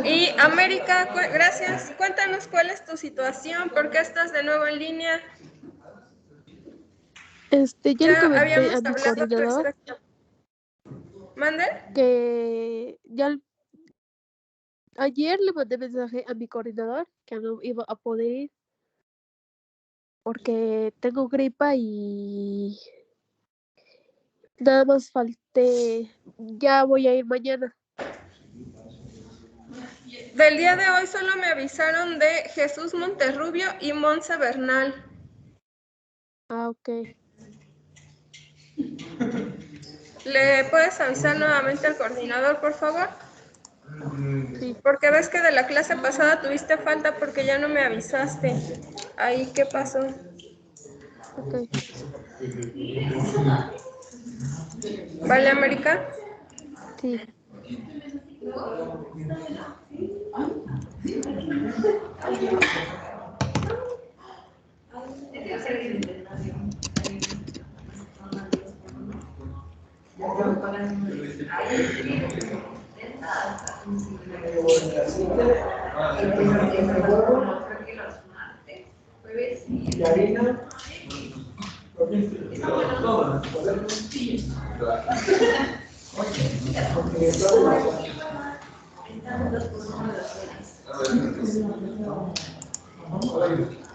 Y América, gracias. Cuéntanos cuál es tu situación, por qué estás de nuevo en línea. Ya le comenté habíamos a mi hablado coordinador ¿Mande? que ayer le mandé mensaje a mi coordinador que no iba a poder ir porque tengo gripa y nada más falté, ya voy a ir mañana. Del día de hoy solo me avisaron de Jesús Monterrubio y Monse Bernal. Ah, ok. ¿Le puedes avisar nuevamente al coordinador, por favor? Sí. Porque ves que de la clase pasada tuviste falta porque ya no me avisaste. Ahí, ¿qué pasó? Ok. ¿Vale, América? Sí.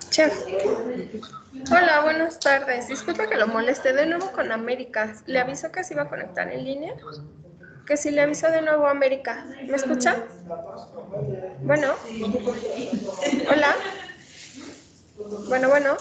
Chef. Hola, buenas tardes. Disculpa que lo moleste de nuevo con América. ¿Le aviso que se iba a conectar en línea? Que si le aviso de nuevo a América. ¿Me escucha? Bueno. Hola. Bueno.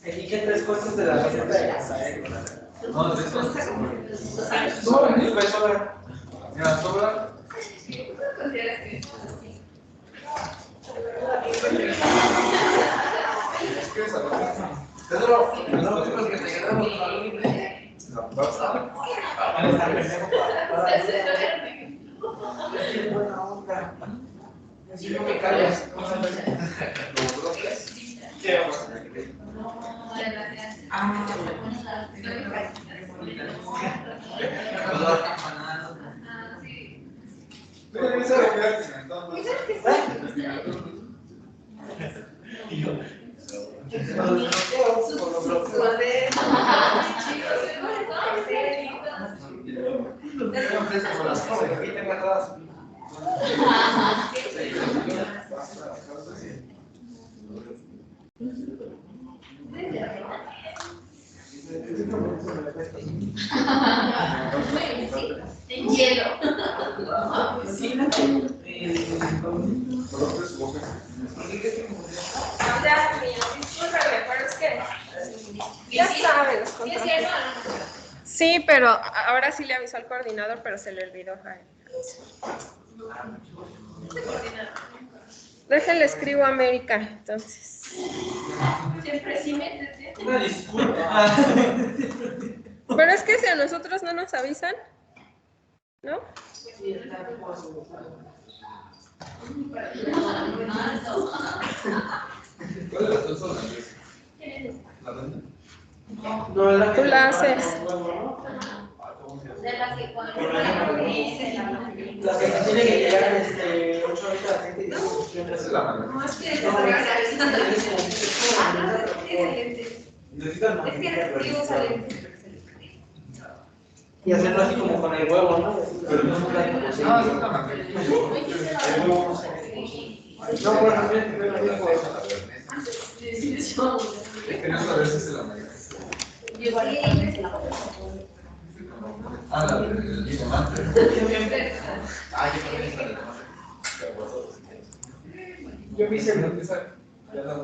Elige 3 cosas de la receta de casa. No, 3 cosas. Sobra. Mira, sobra. Pedro, no, que te quedamos con la libre. Qué buena onda. Si no me callas, ¿cómo se ¿qué vamos a hacer? En hielo. Discúlpame, pero es que ya saben los contratos. Sí, pero ahora sí le avisó al coordinador, pero se le olvidó a él. Déjenle escribo a América, entonces. Siempre sí me Una disculpa. Pero es que si a nosotros no nos avisan, ¿no? ¿Cuál es la salsa? ¿La vende? No, tú la haces. de las que cuando Las que tiene que llegar 8 horas a la gente y esa es la mano. no es que Necesitan es que digo sale Y hacerlo así como con el huevo, ¿no? Pero no es un plato cocido. No, bueno, pero dijo eso. Quería saber si se la mayoría. Ah, la del diamante. Ah, yo también esa de tomate. Yo me hice Esa, ya la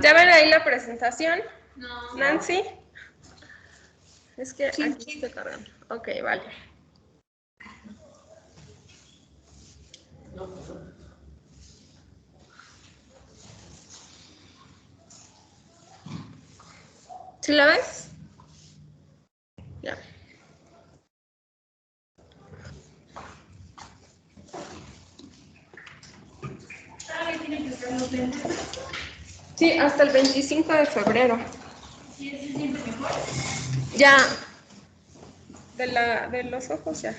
¿Ya ven ahí la presentación? Nancy. Es que aquí estoy cargando. Ok, vale. ¿Sí la ves? Ya. Sí, hasta el 25 de febrero. Ya. De los ojos ya.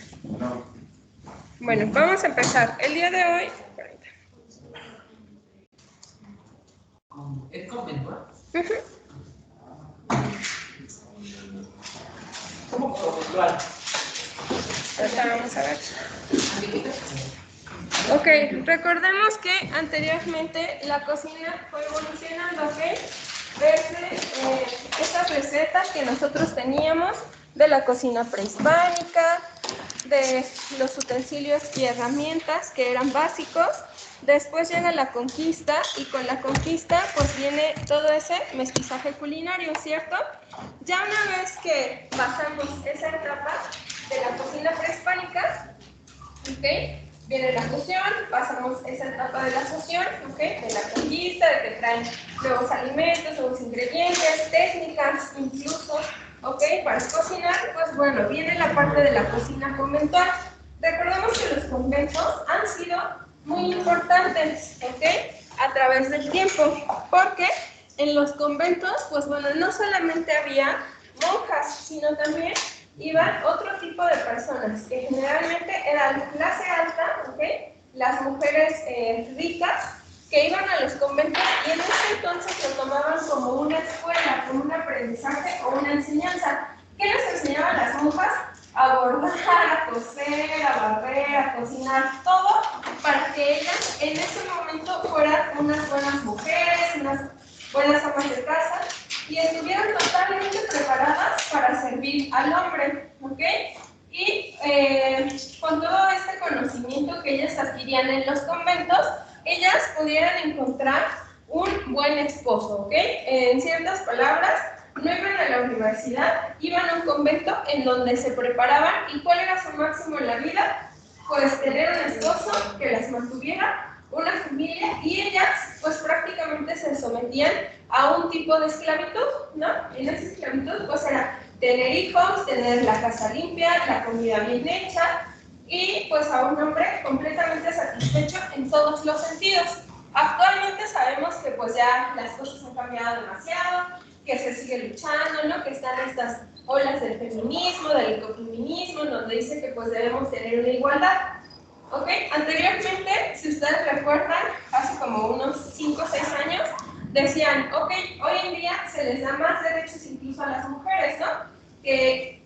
Bueno, vamos a empezar. El día de hoy. ¿Es conventual? ¿Cómo conventual? Ahorita vamos a ver. Ok, recordemos que anteriormente la cocina fue evolucionando, ¿ok? Desde estas recetas que nosotros teníamos de la cocina prehispánica, de los utensilios y herramientas que eran básicos. Después llega la conquista y con la conquista pues viene todo ese mestizaje culinario, ¿cierto? Ya una vez que pasamos esa etapa de la cocina prehispánica, ¿ok? Viene la fusión, pasamos esa etapa de la fusión, ¿ok? De la conquista, de que traen nuevos alimentos, nuevos ingredientes, técnicas incluso, ¿ok? Para cocinar, pues bueno, viene la parte de la cocina conventual. Recordemos que los conventos han sido muy importantes, ¿ok? A través del tiempo, porque en los conventos, pues bueno, no solamente había monjas, sino también iban otro tipo de personas, que generalmente eran clase alta, ¿ok? Las mujeres ricas, que iban a los conventos y en ese entonces lo tomaban como una escuela, como un aprendizaje o una enseñanza. ¿Qué les enseñaban las monjas? A bordar, a coser, a barrer, a cocinar, todo para que ellas en ese momento fueran unas buenas mujeres, unas buenas amas de casa y estuvieran totalmente preparadas para servir al hombre, ¿ok? Y con todo este conocimiento que ellas adquirían en los conventos, ellas pudieran encontrar un buen esposo, ¿ok? En ciertas palabras, no iban a la universidad, iban a un convento en donde se preparaban. ¿Y cuál era su máximo en la vida? Pues tener un esposo que las mantuviera, una familia, y ellas pues prácticamente se sometían a un tipo de esclavitud, ¿no? En esa esclavitud pues era tener hijos, tener la casa limpia, la comida bien hecha y pues a un hombre completamente satisfecho en todos los sentidos. Actualmente sabemos que pues ya las cosas han cambiado demasiado, que se sigue luchando, ¿no? Que están estas olas del feminismo, del ecofeminismo, donde dice que pues debemos tener una igualdad. ¿Ok? Anteriormente, si ustedes recuerdan, hace como unos 5 o 6 años, decían, ok, hoy en día se les da más derechos incluso a las mujeres, ¿no? Que,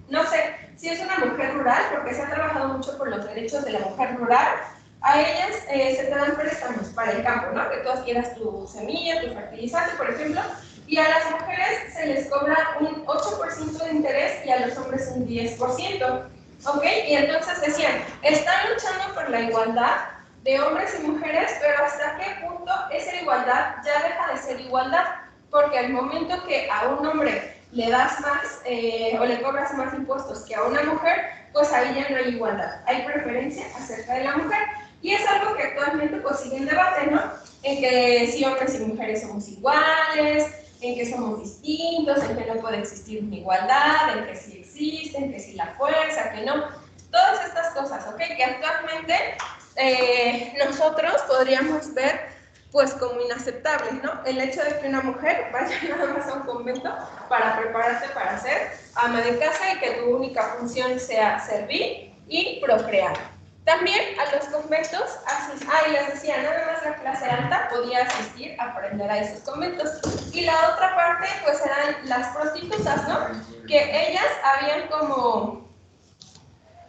no sé, si es una mujer rural, porque se ha trabajado mucho por los derechos de la mujer rural, a ellas se te dan préstamos para el campo, ¿no? Que tú adquieras tu semilla, tu fertilizante, por ejemplo, y a las mujeres se les cobra un 8% de interés y a los hombres un 10%. ¿Ok? Y entonces decían, están luchando por la igualdad de hombres y mujeres, pero ¿hasta qué punto esa igualdad ya deja de ser igualdad? Porque al momento que a un hombre le das más o le cobras más impuestos que a una mujer, pues ahí ya no hay igualdad, hay preferencia acerca de la mujer. Y es algo que actualmente pues sigue en debate, ¿no? En que si hombres y mujeres somos iguales, en que somos distintos, en que no puede existir una igualdad, en que sí existe, en que sí la fuerza, que no. Todas estas cosas, ¿ok? Que actualmente nosotros podríamos ver pues como inaceptables, ¿no? El hecho de que una mujer vaya nada más a un convento para prepararse para ser ama de casa y que tu única función sea servir y procrear. También a los conventos, y les decía, nada más la clase alta podía asistir a aprender a esos conventos. Y la otra parte, pues eran las prostitutas, ¿no? Que ellas habían como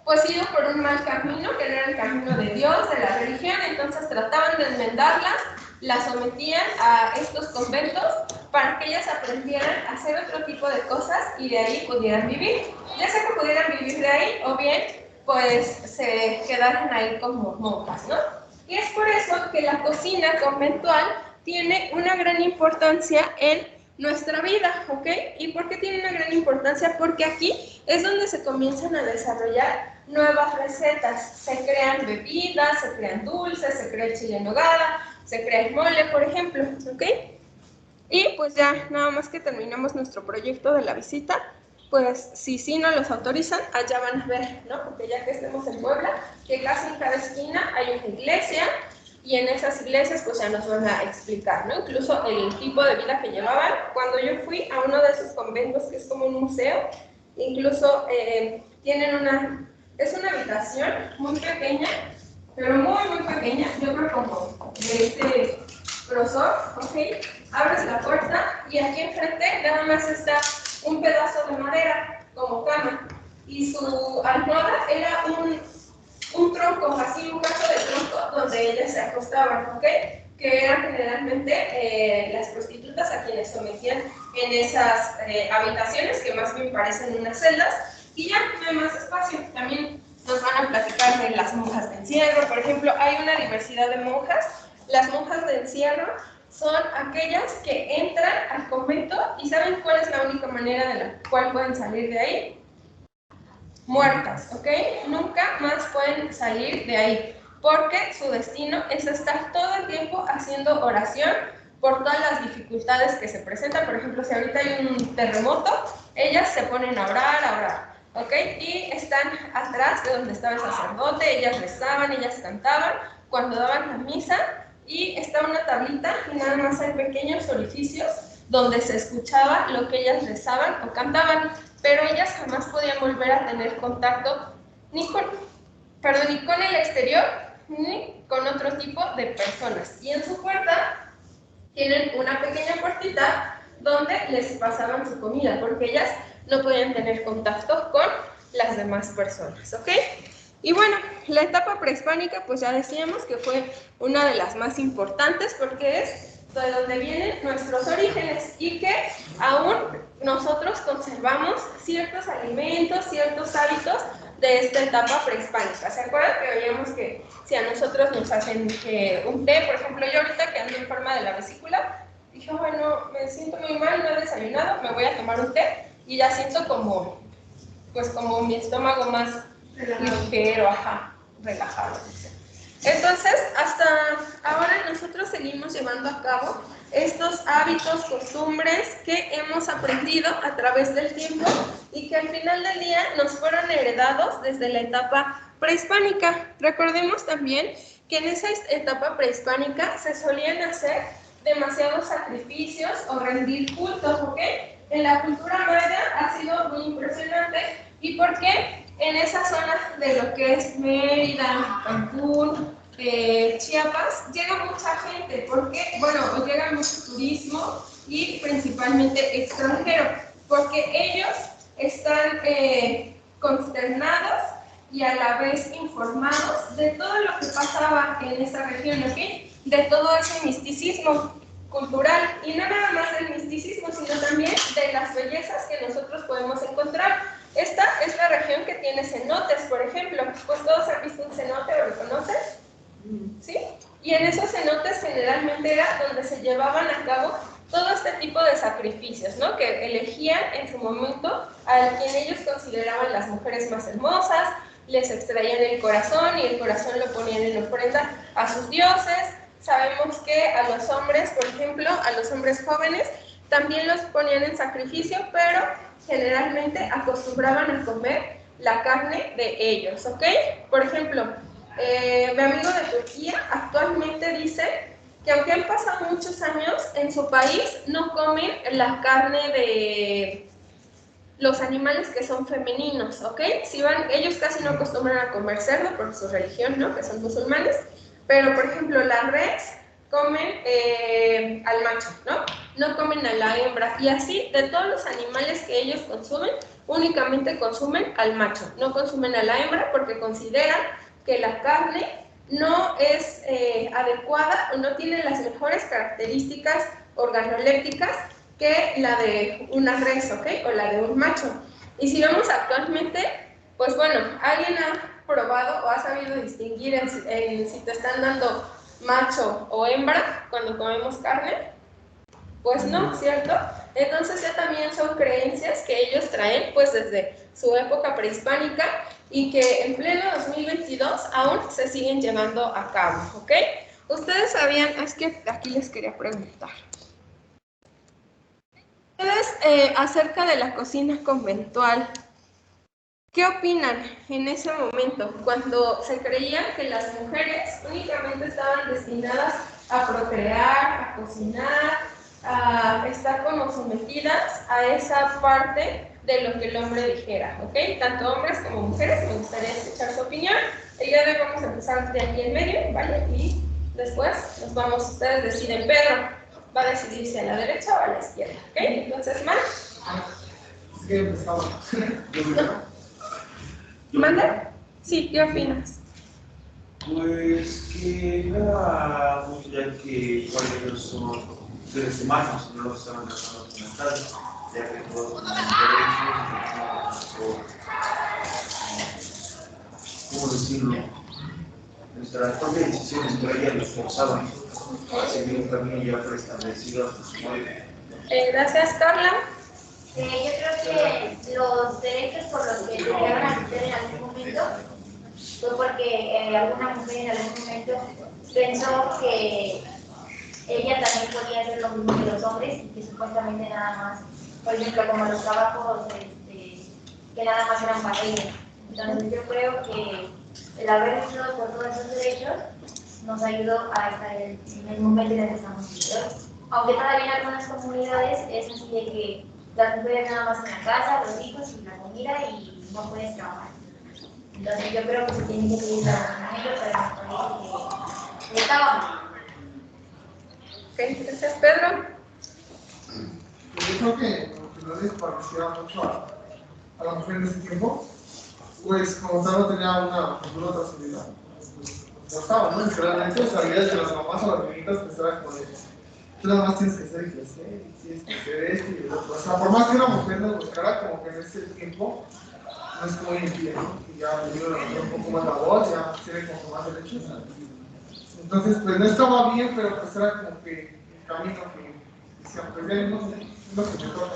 pues ido por un mal camino, que no era el camino de Dios, de la religión, entonces trataban de enmendarlas, las sometían a estos conventos para que ellas aprendieran a hacer otro tipo de cosas y de ahí pudieran vivir. Ya sea que pudieran vivir de ahí o bien pues se quedaran ahí como monjas, ¿no? Y es por eso que la cocina conventual tiene una gran importancia en nuestra vida, ¿ok? ¿Y por qué tiene una gran importancia? Porque aquí es donde se comienzan a desarrollar nuevas recetas. Se crean bebidas, se crean dulces, se crea el chile en nogada, se crea el mole, por ejemplo, ¿ok? Y pues ya, nada más que terminamos nuestro proyecto de la visita, pues si no los autorizan, allá van a ver, ¿no? Porque ya que estemos en Puebla, que casi en cada esquina hay una iglesia, y en esas iglesias pues ya nos van a explicar, ¿no? Incluso el tipo de vida que llevaban. Cuando yo fui a uno de esos conventos, que es como un museo, incluso tienen es una habitación muy pequeña, pero muy, muy pequeña, yo creo como de este grosor, ¿ok? Abres la puerta y aquí enfrente nada más está un pedazo de madera como cama, y su almohada era un tronco, así un cacho de tronco donde ellas se acostaban, ¿ok? Que eran generalmente las prostitutas a quienes sometían en esas habitaciones, que más bien parecen unas celdas, y ya no hay más espacio. También nos van a platicar de las monjas de encierro, por ejemplo, hay una diversidad de monjas. Las monjas de encierro son aquellas que entran al convento y ¿saben cuál es la única manera de la cual pueden salir de ahí? Muertas, ¿ok? Nunca más pueden salir de ahí, porque su destino es estar todo el tiempo haciendo oración por todas las dificultades que se presentan. Por ejemplo, si ahorita hay un terremoto, ellas se ponen a orar, ¿ok? Y están atrás de donde estaba el sacerdote, ellas rezaban, ellas cantaban cuando daban la misa, y está una tablita y nada más hay pequeños orificios donde se escuchaba lo que ellas rezaban o cantaban, pero ellas jamás podían volver a tener contacto ni con el exterior ni con otro tipo de personas. Y en su puerta tienen una pequeña puertita donde les pasaban su comida, porque ellas no podían tener contacto con las demás personas, ¿ok? Y bueno, la etapa prehispánica, pues ya decíamos que fue una de las más importantes, porque es de donde vienen nuestros orígenes y que aún nosotros conservamos ciertos alimentos, ciertos hábitos de esta etapa prehispánica. ¿Se acuerdan que veíamos que si a nosotros nos hacen un té, por ejemplo, yo ahorita que ando enferma de la vesícula, dije, bueno, me siento muy mal, no he desayunado, me voy a tomar un té, y ya siento como mi estómago más ligero, relajado. Entonces, hasta ahora nosotros seguimos llevando a cabo estos hábitos, costumbres que hemos aprendido a través del tiempo y que al final del día nos fueron heredados desde la etapa prehispánica. Recordemos también que en esa etapa prehispánica se solían hacer demasiados sacrificios o rendir cultos, ¿ok? En la cultura maya ha sido muy impresionante. ¿Y por qué? En esa zona de lo que es Mérida, Cancún, Chiapas, llega mucha gente, porque, bueno, llega mucho turismo y principalmente extranjero, porque ellos están consternados y a la vez informados de todo lo que pasaba en esa región, ¿ok? De todo ese misticismo cultural, y no nada más del misticismo, sino también de las bellezas que nosotros podemos encontrar. Esta es la región que tiene cenotes, por ejemplo. Pues todos han visto un cenote, ¿o lo conocen? ¿Sí? Y en esos cenotes generalmente era donde se llevaban a cabo todo este tipo de sacrificios, ¿no? Que elegían en su momento a quien ellos consideraban las mujeres más hermosas, les extraían el corazón y el corazón lo ponían en ofrenda a sus dioses. Sabemos que a los hombres, por ejemplo, a los hombres jóvenes, también los ponían en sacrificio, pero generalmente acostumbraban a comer la carne de ellos, ¿ok? Por ejemplo, mi amigo de Turquía actualmente dice que aunque han pasado muchos años, en su país no comen la carne de los animales que son femeninos, ¿ok? Si van, ellos casi no acostumbran a comer cerdo por su religión, ¿no? Que son musulmanes, pero por ejemplo la res comen al macho, ¿no? No comen a la hembra, y así de todos los animales que ellos consumen, únicamente consumen al macho, no consumen a la hembra porque consideran que la carne no es adecuada o no tiene las mejores características organolépticas que la de una res, ¿ok? O la de un macho. Y si vemos actualmente, pues bueno, ¿alguien ha probado o ha sabido distinguir en si te están dando macho o hembra cuando comemos carne? Pues no, ¿cierto? Entonces ya también son creencias que ellos traen pues desde su época prehispánica y que en pleno 2022 aún se siguen llevando a cabo, ¿ok? Ustedes sabían, es que aquí les quería preguntar. Ustedes acerca de la cocina conventual, ¿qué opinan en ese momento cuando se creía que las mujeres únicamente estaban destinadas a procrear, a cocinar, a estar como sometidas a esa parte de lo que el hombre dijera, ¿ok? Tanto hombres como mujeres, me gustaría escuchar su opinión. El día de hoy vamos a empezar de aquí en medio, ¿vale? Y después nos vamos, ustedes deciden, Pedro va a decidir si a la derecha o a la izquierda, ¿ok? Entonces, Mar. ¿Qué empezamos? ¿Manda? Sí, ¿qué opinas? Pues que era muy ya que igual ellos son seres humanos, no los estaban tratando como tales, ya que todos tienen derechos, ¿cómo decirlo? Nuestras propias decisiones, pero ellas los forzaban a seguir un camino ya preestablecido hasta su muerte. Gracias, Carla. Yo creo que los derechos por los que llegaron a suceder en algún momento fue porque alguna mujer en algún momento pensó que ella también podía hacer lo mismo que los hombres y que supuestamente nada más, por ejemplo, como los trabajos que nada más eran para ella. Entonces yo creo que el haber luchado por todos esos derechos nos ayudó a estar en el momento en el que estamos viviendo. Aunque todavía en algunas comunidades es así de que las mujeres nada más en la casa, los hijos y la comida y no puedes trabajar. Entonces yo creo que se tiene que seguir trabajando en ello, pero me parece que estábamos. Ok, gracias, Pedro. Yo creo que no les parecía mucho a la mujer en ese tiempo, pues como tal no tenía una otra seguridad. Pues, no estaba, ¿no? Literalmente sabías de las mamás o las niñitas que estaban como de tú nada más tienes que hacer y crecer, y tienes que hacer esto y lo otro. O sea, por más que una mujer nos buscara, como que en ese tiempo no es como hoy en día, ¿no? Que ya le dio un poco más la voz, ya tiene como más derechos. Entonces, pues no estaba bien, pero pues era como que el camino que decía, pues ya no sé, es lo que me toca.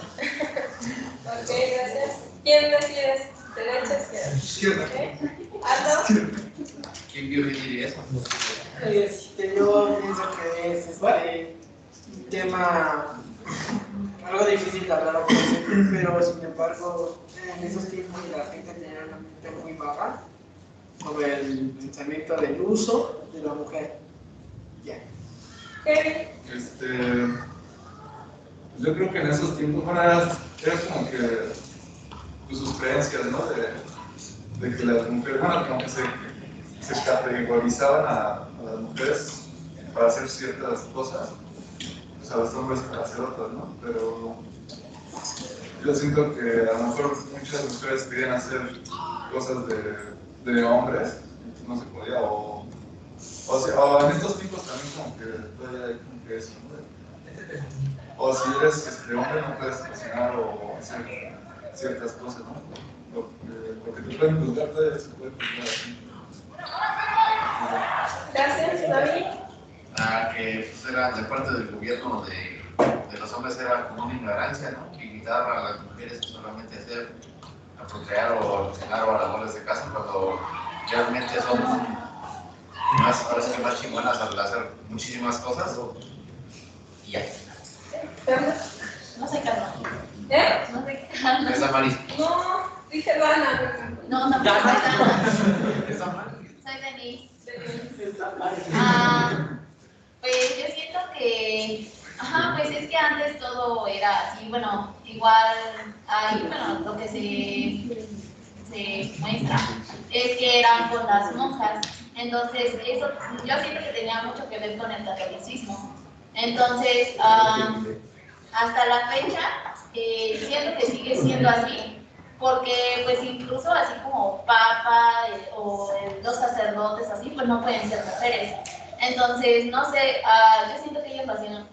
Ok, gracias. ¿Quién decide? ¿Derecha o izquierda? Izquierda. ¿Ok? ¿Aldo? ¿Quién vio venir eso? Yo pienso que es un tema algo difícil de hablar, pero sin embargo, en esos tiempos la gente tenía una mente muy baja sobre el pensamiento del uso de la mujer. Ya. ¿Qué? Yo creo que en esos tiempos, bueno, era como que pues, sus creencias, ¿no? De que las mujeres, bueno, como que se categorizaban a las mujeres para hacer ciertas cosas, pues a los hombres para hacer otras, ¿no? Pero yo siento que a lo mejor muchas mujeres querían hacer cosas de hombres, no se podía, o en estos tiempos también como que todavía hay como que eso, ¿no? O si eres hombre no puedes cocinar o hacer ciertas cosas, ¿no? Porque te pueden juzgar, todavía se puede juzgar así. Gracias, David. Que pues, era de parte del gobierno de los hombres era como una ignorancia, ¿no? Que invitaban a las mujeres a solamente a procrear o a cocinar o a labores de casa cuando realmente son más chingonas al hacer muchísimas cosas. Y ya. ¿Fernanda? No se calma. ¿Eh? No se calma. Esa Maris. No. Dije Dana. No, tampoco soy Dana. Soy Denise. Pues yo siento que, pues es que antes todo era así, bueno, igual ahí, bueno, lo que se muestra es que eran con las monjas. Entonces, eso yo siento que tenía mucho que ver con el catolicismo. Entonces, hasta la fecha, siento que sigue siendo así, porque pues incluso así como papa o los sacerdotes así, pues no pueden ser mujeres. Entonces, no sé, yo siento que ellos lo hacían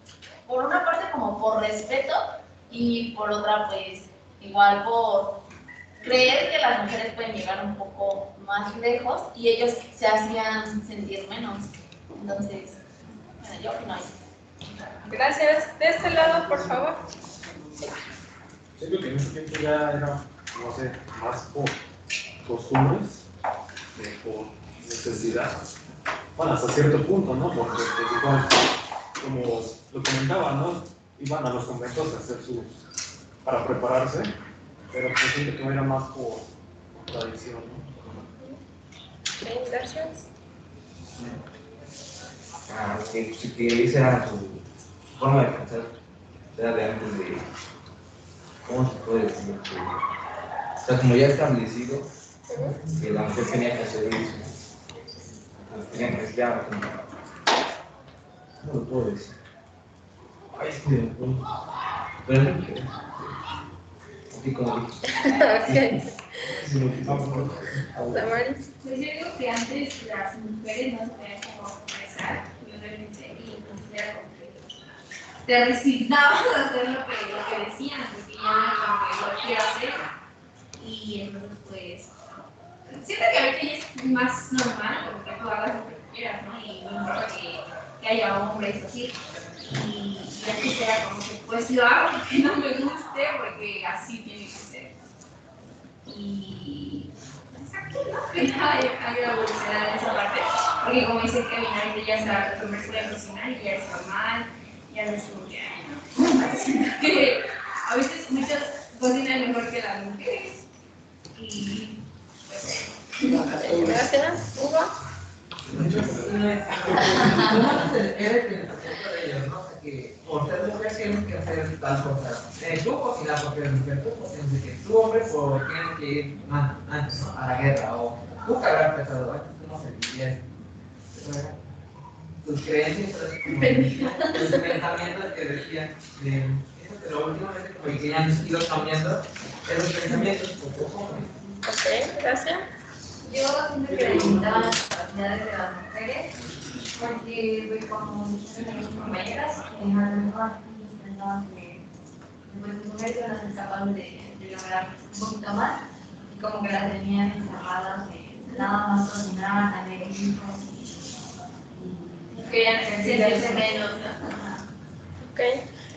por una parte como por respeto y por otra pues igual por creer que las mujeres pueden llegar un poco más lejos y ellos se hacían sentir menos. Entonces, bueno, yo opino eso. Gracias. De este lado, por favor. Siento que en ese tiempo ya era, no sé, más por costumbres, por necesidad. Bueno, hasta cierto punto, ¿no? Porque pues, igual, como lo comentaba, ¿no? Iban a los conventos a hacer para prepararse, pero pues siento que era más por tradición, ¿no? Gracias. Que esa era su forma de pensar, era de antes de, ¿cómo se puede decir? O sea, como ya establecido, que la mujer tenía que hacer eso, tenía que ya, ¿cómo lo puedo decir? Ay, es que pero es mucho, así como Damaris. Pues yo digo que antes las mujeres no se podían como expresar libremente y entonces era como que te resignaban a hacer lo que decían, porque ya no era como que lo quiero hacer. Y entonces pues siento que ahorita ya es más normal, como que tú hagas lo que quieras, ¿no? Y no importa que haya hombres así. Y antes era como que pues lo hago porque no me guste, porque así tiene que ser. Y exacto, ¿no? Que ya hay que evolucionar en esa parte, porque como dice Kevin, ahorita ya está acostumbrarse a cocinar y ya es normal, ya no es como que, ay, no. Así que a veces muchas cocinan mejor que las mujeres. Y pues. Gracias. Hugo. ¿Cómo era el pensamiento de ellos, no? Que por ser mujer tienes que hacer tal cosa. Tú cocinas porque eres mujer, tú cocinas que tú hombre por tienes que ir antes, ¿no? A la guerra, o tú cargar pesado, antes tú no se vivía. Tus creencias, tus pensamientos que decían, pero últimamente como que ya han ido cambiando, esos pensamientos poco a poco. Ok, gracias. Yo siento que limitaban las capacidades de las mujeres, porque pues, como dicen mis compañeras, a lo mejor pensaban que pues, las mujeres iban a ser capaces de lograr un poquito más, y como que las tenían encerradas, nada más cocinaban, a leer hijos y querían ejercerse menos. Ok.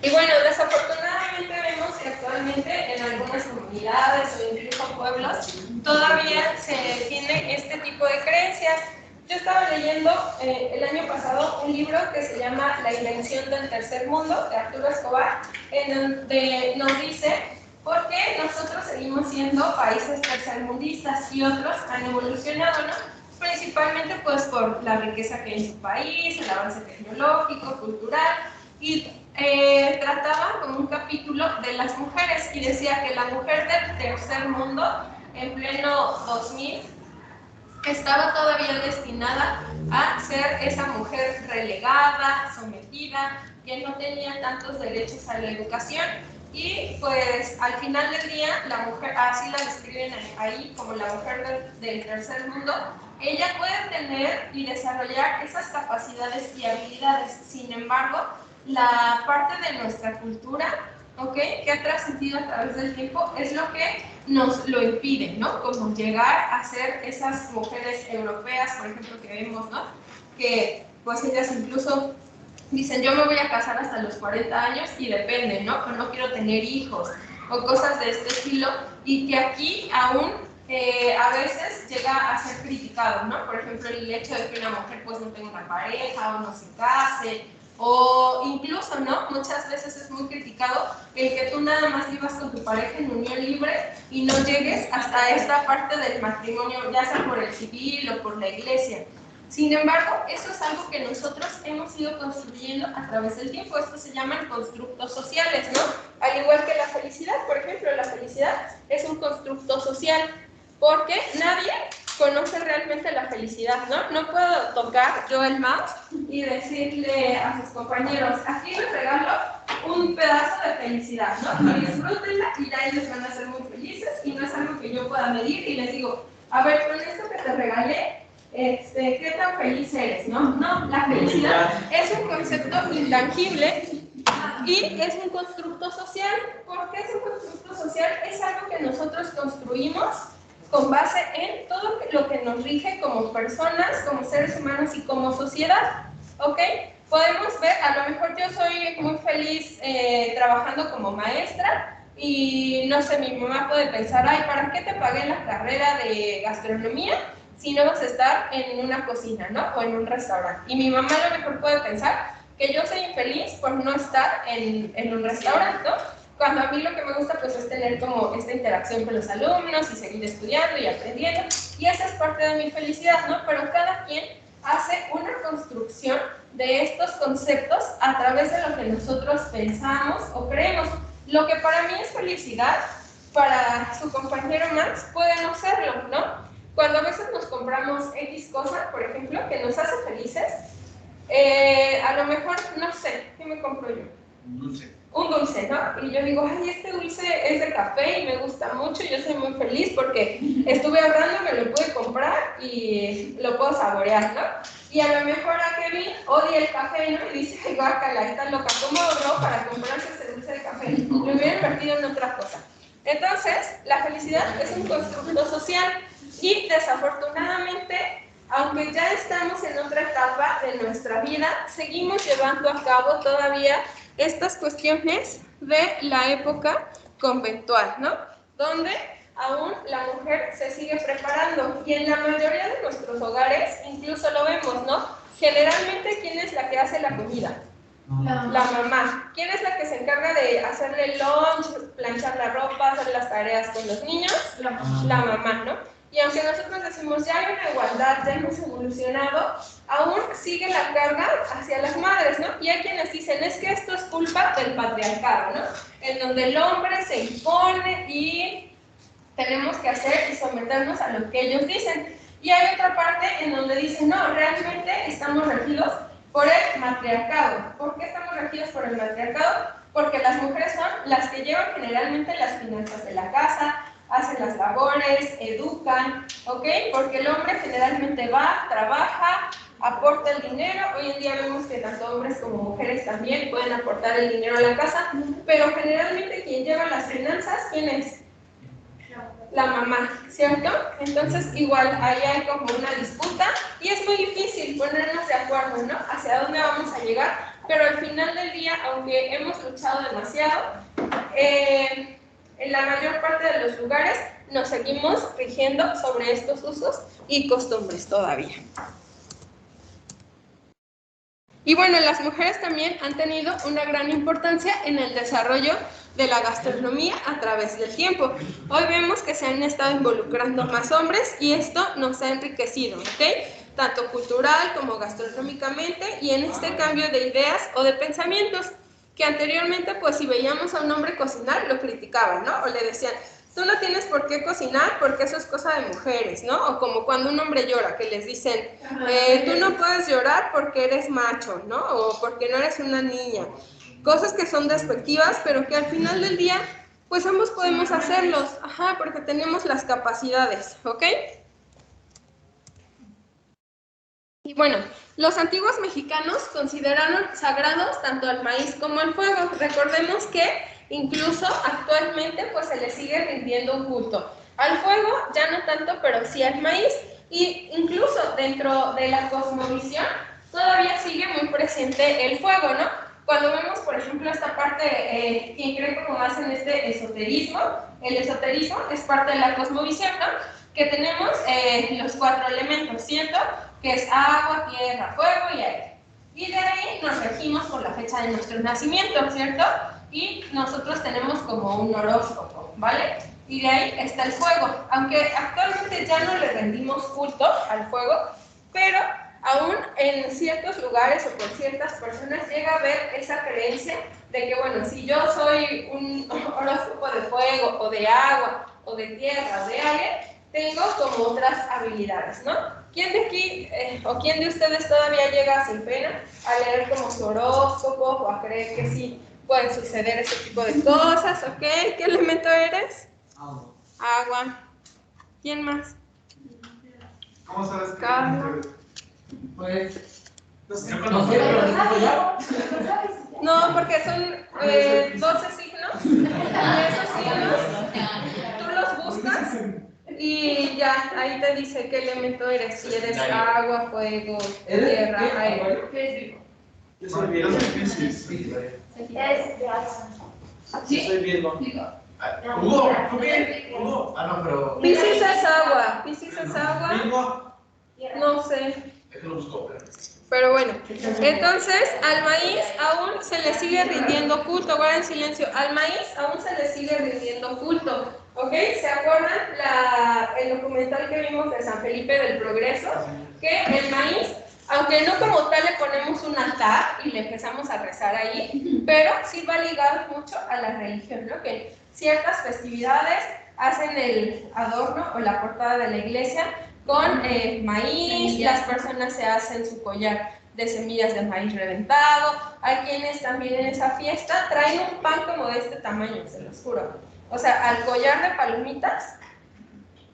Y bueno, desafortunadamente vemos que actualmente en algunas comunidades o incluso pueblos todavía se tiene este tipo de creencias. Yo estaba leyendo el año pasado un libro que se llama La invención del tercer mundo, de Arturo Escobar, en donde nos dice por qué nosotros seguimos siendo países tercermundistas y otros han evolucionado, ¿no? Principalmente pues por la riqueza que hay en su país, el avance tecnológico, cultural, y trataba como un capítulo de las mujeres y decía que la mujer del tercer mundo en pleno 2000 estaba todavía destinada a ser esa mujer relegada, sometida, que no tenía tantos derechos a la educación y pues al final del día la mujer, así la describen ahí como la mujer del tercer mundo, ella puede tener y desarrollar esas capacidades y habilidades, sin embargo la parte de nuestra cultura, ¿okay?, que ha trascendido a través del tiempo es lo que nos lo impide, ¿no? Como llegar a ser esas mujeres europeas, por ejemplo, que vemos, ¿no? Que pues ellas incluso dicen, yo me voy a casar hasta los 40 años y depende, ¿no? O no quiero tener hijos, o cosas de este estilo, y que aquí aún a veces llega a ser criticado, ¿no? Por ejemplo, el hecho de que una mujer pues no tenga una pareja o no se case, O incluso, ¿no? Muchas veces es muy criticado el que tú nada más vivas con tu pareja en unión libre y no llegues hasta esta parte del matrimonio, ya sea por el civil o por la iglesia. Sin embargo, eso es algo que nosotros hemos ido construyendo a través del tiempo. Esto se llaman constructos sociales, ¿no? Al igual que la felicidad, por ejemplo, la felicidad es un constructo social, porque nadie conoce realmente la felicidad, ¿no? No puedo tocar yo el mouse y decirle a sus compañeros, aquí les regalo un pedazo de felicidad, ¿no? Y disfrútenla y ya ellos van a ser muy felices y no es algo que yo pueda medir y les digo, a ver, con esto que te regalé, ¿qué tan feliz eres? No, la felicidad es un concepto intangible y es un constructo social. ¿Por qué es un constructo social? Es algo que nosotros construimos con base en todo lo que nos rige como personas, como seres humanos y como sociedad, ¿ok? Podemos ver, a lo mejor yo soy muy feliz trabajando como maestra y no sé, mi mamá puede pensar, ay, ¿para qué te pagué la carrera de gastronomía si no vas a estar en una cocina, ¿no? O en un restaurante? Y mi mamá a lo mejor puede pensar que yo soy infeliz por no estar en un restaurante, ¿no? Cuando a mí lo que me gusta pues es tener como esta interacción con los alumnos y seguir estudiando y aprendiendo, y esa es parte de mi felicidad, ¿no? Pero cada quien hace una construcción de estos conceptos a través de lo que nosotros pensamos o creemos. Lo que para mí es felicidad, para su compañero Max puede no serlo, ¿no? Cuando a veces nos compramos X cosa, por ejemplo, que nos hace felices, a lo mejor, no sé, ¿qué me compro yo? Un dulce, ¿no? Y yo digo, ay, este dulce es de café y me gusta mucho, yo soy muy feliz porque estuve ahorrando, me lo pude comprar y lo puedo saborear, ¿no? Y a lo mejor a Kevin odia el café, ¿no? Y dice, ay, guácala, está loca, ¿cómo ahorró para comprarse ese dulce de café? Lo hubiera invertido en otra cosa. Entonces, la felicidad es un constructo social y desafortunadamente, aunque ya estamos en otra etapa de nuestra vida, seguimos llevando a cabo todavía estas cuestiones de la época conventual, ¿no? Donde aún la mujer se sigue preparando y en la mayoría de nuestros hogares incluso lo vemos, ¿no? Generalmente, ¿quién es la que hace la comida? La mamá. ¿Quién es la que se encarga de hacerle el lunch, planchar la ropa, hacer las tareas con los niños? La mamá, ¿no? Y aunque nosotros decimos ya hay una igualdad, ya hemos evolucionado, aún sigue la carga hacia las madres, ¿no? Y hay quienes dicen, es que esto es culpa del patriarcado, ¿no? En donde el hombre se impone y tenemos que hacer y someternos a lo que ellos dicen. Y hay otra parte en donde dicen, no, realmente estamos regidos por el matriarcado. ¿Por qué estamos regidos por el matriarcado? Porque las mujeres son las que llevan generalmente las finanzas de la casa, hacen las labores, educan, ¿ok? Porque el hombre generalmente va, trabaja, aporta el dinero. Hoy en día vemos que tanto hombres como mujeres también pueden aportar el dinero a la casa, pero generalmente quien lleva las finanzas, ¿quién es? La mamá, ¿cierto? Entonces igual ahí hay como una disputa y es muy difícil ponernos de acuerdo, ¿no? Hacia dónde vamos a llegar, pero al final del día, aunque hemos luchado demasiado, en la mayor parte de los lugares nos seguimos rigiendo sobre estos usos y costumbres todavía. Y bueno, las mujeres también han tenido una gran importancia en el desarrollo de la gastronomía a través del tiempo. Hoy vemos que se han estado involucrando más hombres y esto nos ha enriquecido, ¿ok? Tanto cultural como gastronómicamente y en este cambio de ideas o de pensamientos que anteriormente, pues si veíamos a un hombre cocinar, lo criticaban, ¿no? O le decían, tú no tienes por qué cocinar porque eso es cosa de mujeres, ¿no? O como cuando un hombre llora, que les dicen, tú no puedes llorar porque eres macho, ¿no? O porque no eres una niña. Cosas que son despectivas, pero que al final del día, pues ambos podemos hacerlos, ajá, porque tenemos las capacidades, ¿ok? Y bueno, los antiguos mexicanos consideraron sagrados tanto al maíz como al fuego. Recordemos que incluso actualmente pues se le sigue rindiendo un culto. Al fuego ya no tanto, pero sí al maíz. Y incluso dentro de la cosmovisión todavía sigue muy presente el fuego, ¿no? Cuando vemos, por ejemplo, esta parte, quien cree como más en este esoterismo, el esoterismo es parte de la cosmovisión, ¿no? Que tenemos los 4 elementos, ¿cierto? Que es agua, tierra, fuego y aire. Y de ahí nos regimos por la fecha de nuestro nacimiento, ¿cierto? Y nosotros tenemos como un horóscopo, ¿vale? Y de ahí está el fuego, aunque actualmente ya no le rendimos culto al fuego, pero aún en ciertos lugares o por ciertas personas llega a haber esa creencia de que, bueno, si yo soy un horóscopo de fuego o de agua o de tierra o de aire, tengo como otras habilidades, ¿no? ¿Quién de aquí o quién de ustedes todavía llega sin pena a leer como su horóscopo o a creer que sí pueden suceder ese tipo de cosas? ¿Ok? ¿Qué elemento eres? Agua. Agua. ¿Quién más? ¿Cómo sabes que Carlos. Pues, no sé. No, porque son 12 signos. Y esos signos tú los buscas y ya ahí te dice qué elemento eres. Si eres agua, fuego, tierra, aire. Yo soy Virgo. ¿Sí? Soy Virgo. Hugo, ¿tú qué? Hugo. Ah, no, pero. Piscis es agua. Piscis es agua. Virgo. No sé. Es que lo busco, Pero bueno, entonces al maíz aún se le sigue rindiendo culto. Guarden silencio. Al maíz aún se le sigue rindiendo culto. ¿Ok? ¿Se acuerdan el documental que vimos de San Felipe del Progreso? Que el maíz, aunque no como tal le ponemos un altar y le empezamos a rezar ahí, pero sí va ligado mucho a la religión, ¿no? Que ciertas festividades hacen el adorno o la portada de la iglesia con maíz, las personas se hacen su collar de semillas de maíz reventado, hay quienes también en esa fiesta traen un pan como de este tamaño, se los juro. O sea, al collar de palomitas,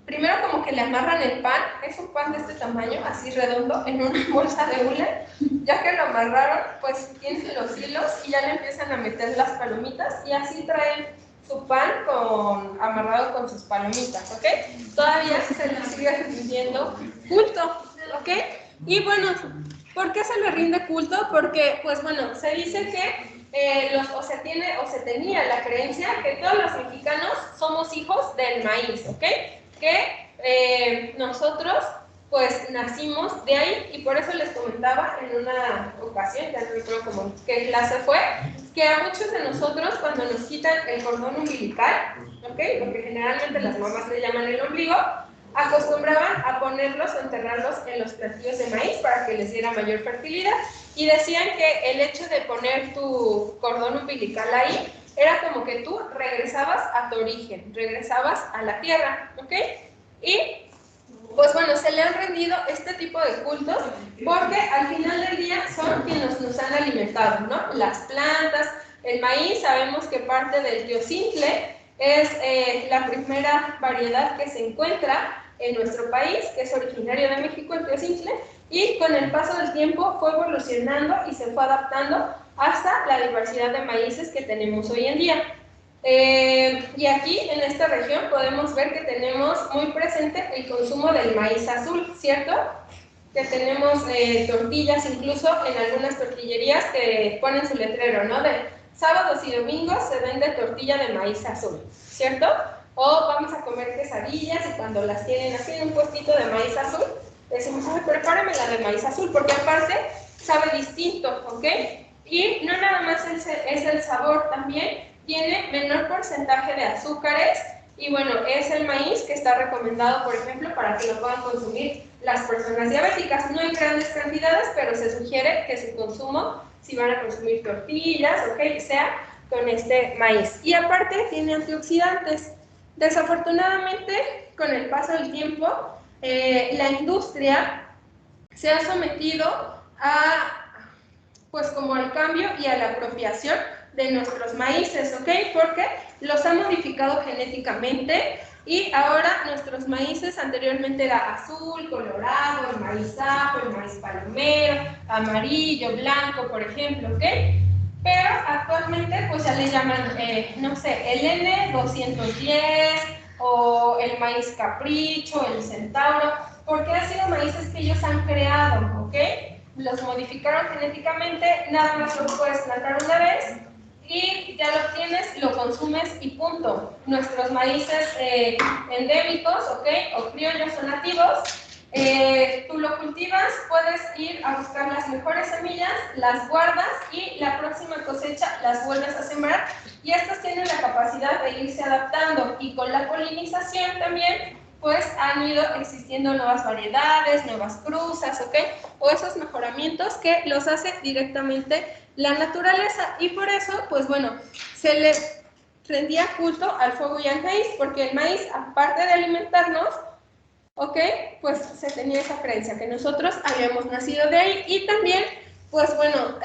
primero como que le amarran el pan, es un pan de este tamaño, así redondo, en una bolsa de hule, ya que lo amarraron, pues tienen los hilos y ya le empiezan a meter las palomitas y así traen su pan amarrado con sus palomitas, ¿ok? Todavía se le sigue rindiendo culto, ¿ok? Y bueno, ¿por qué se le rinde culto? Porque, pues bueno, se dice que se tenía la creencia que todos los mexicanos somos hijos del maíz, ¿ok? Que nosotros pues nacimos de ahí y por eso les comentaba en una ocasión, ya no recuerdo como qué clase fue, que a muchos de nosotros cuando nos quitan el cordón umbilical, ¿ok? Porque generalmente las mamás le llaman el ombligo, acostumbraban a ponerlos o enterrarlos en los platillos de maíz para que les diera mayor fertilidad y decían que el hecho de poner tu cordón umbilical ahí era como que tú regresabas a tu origen, regresabas a la tierra, ¿ok? Y pues bueno, se le han rendido este tipo de cultos porque al final del día son quienes nos han alimentado, ¿no? Las plantas, el maíz, sabemos que parte del teocintle es la primera variedad que se encuentra en nuestro país, que es originario de México, el teocintle, y con el paso del tiempo fue evolucionando y se fue adaptando hasta la diversidad de maíces que tenemos hoy en día. Y aquí en esta región podemos ver que tenemos muy presente el consumo del maíz azul, ¿cierto? Que tenemos tortillas, incluso en algunas tortillerías que ponen su letrero, ¿no? De sábados y domingos se vende tortilla de maíz azul, ¿cierto? O vamos a comer quesadillas y cuando las tienen así en un puestito de maíz azul, decimos, ay, prepárame la de maíz azul, porque aparte sabe distinto, ¿ok? Y no nada más es el sabor, también tiene menor porcentaje de azúcares y bueno, es el maíz que está recomendado, por ejemplo, para que lo puedan consumir las personas diabéticas. No en grandes cantidades, pero se sugiere que su consumo, si van a consumir tortillas, ok, sea con este maíz. Y aparte tiene antioxidantes. Desafortunadamente, con el paso del tiempo, la industria se ha sometido pues como al cambio y a la apropiación de nuestros maíces, ¿ok? Porque los ha modificado genéticamente y ahora nuestros maíces anteriormente era azul, colorado, el maíz ajo, el maíz palomero, amarillo, blanco, por ejemplo, ¿ok? Pero actualmente pues ya le llaman, no sé, el N210 o el maíz capricho, el centauro, porque han sido maíces que ellos han creado, ¿ok? Los modificaron genéticamente, nada más lo puedes plantar una vez y ya lo tienes, lo consumes y punto. Nuestros maíces endémicos, ¿ok? O criollos o nativos, Tú lo cultivas, puedes ir a buscar las mejores semillas, las guardas y la próxima cosecha las vuelves a sembrar, y estas tienen la capacidad de irse adaptando, y con la polinización también pues han ido existiendo nuevas variedades, nuevas cruzas, ¿ok? O esos mejoramientos que los hace directamente la naturaleza, y por eso pues bueno, se le rendía culto al fuego y al maíz, porque el maíz, aparte de alimentarnos, ¿ok? Pues se tenía esa creencia que nosotros habíamos nacido de ahí. Y también, pues bueno,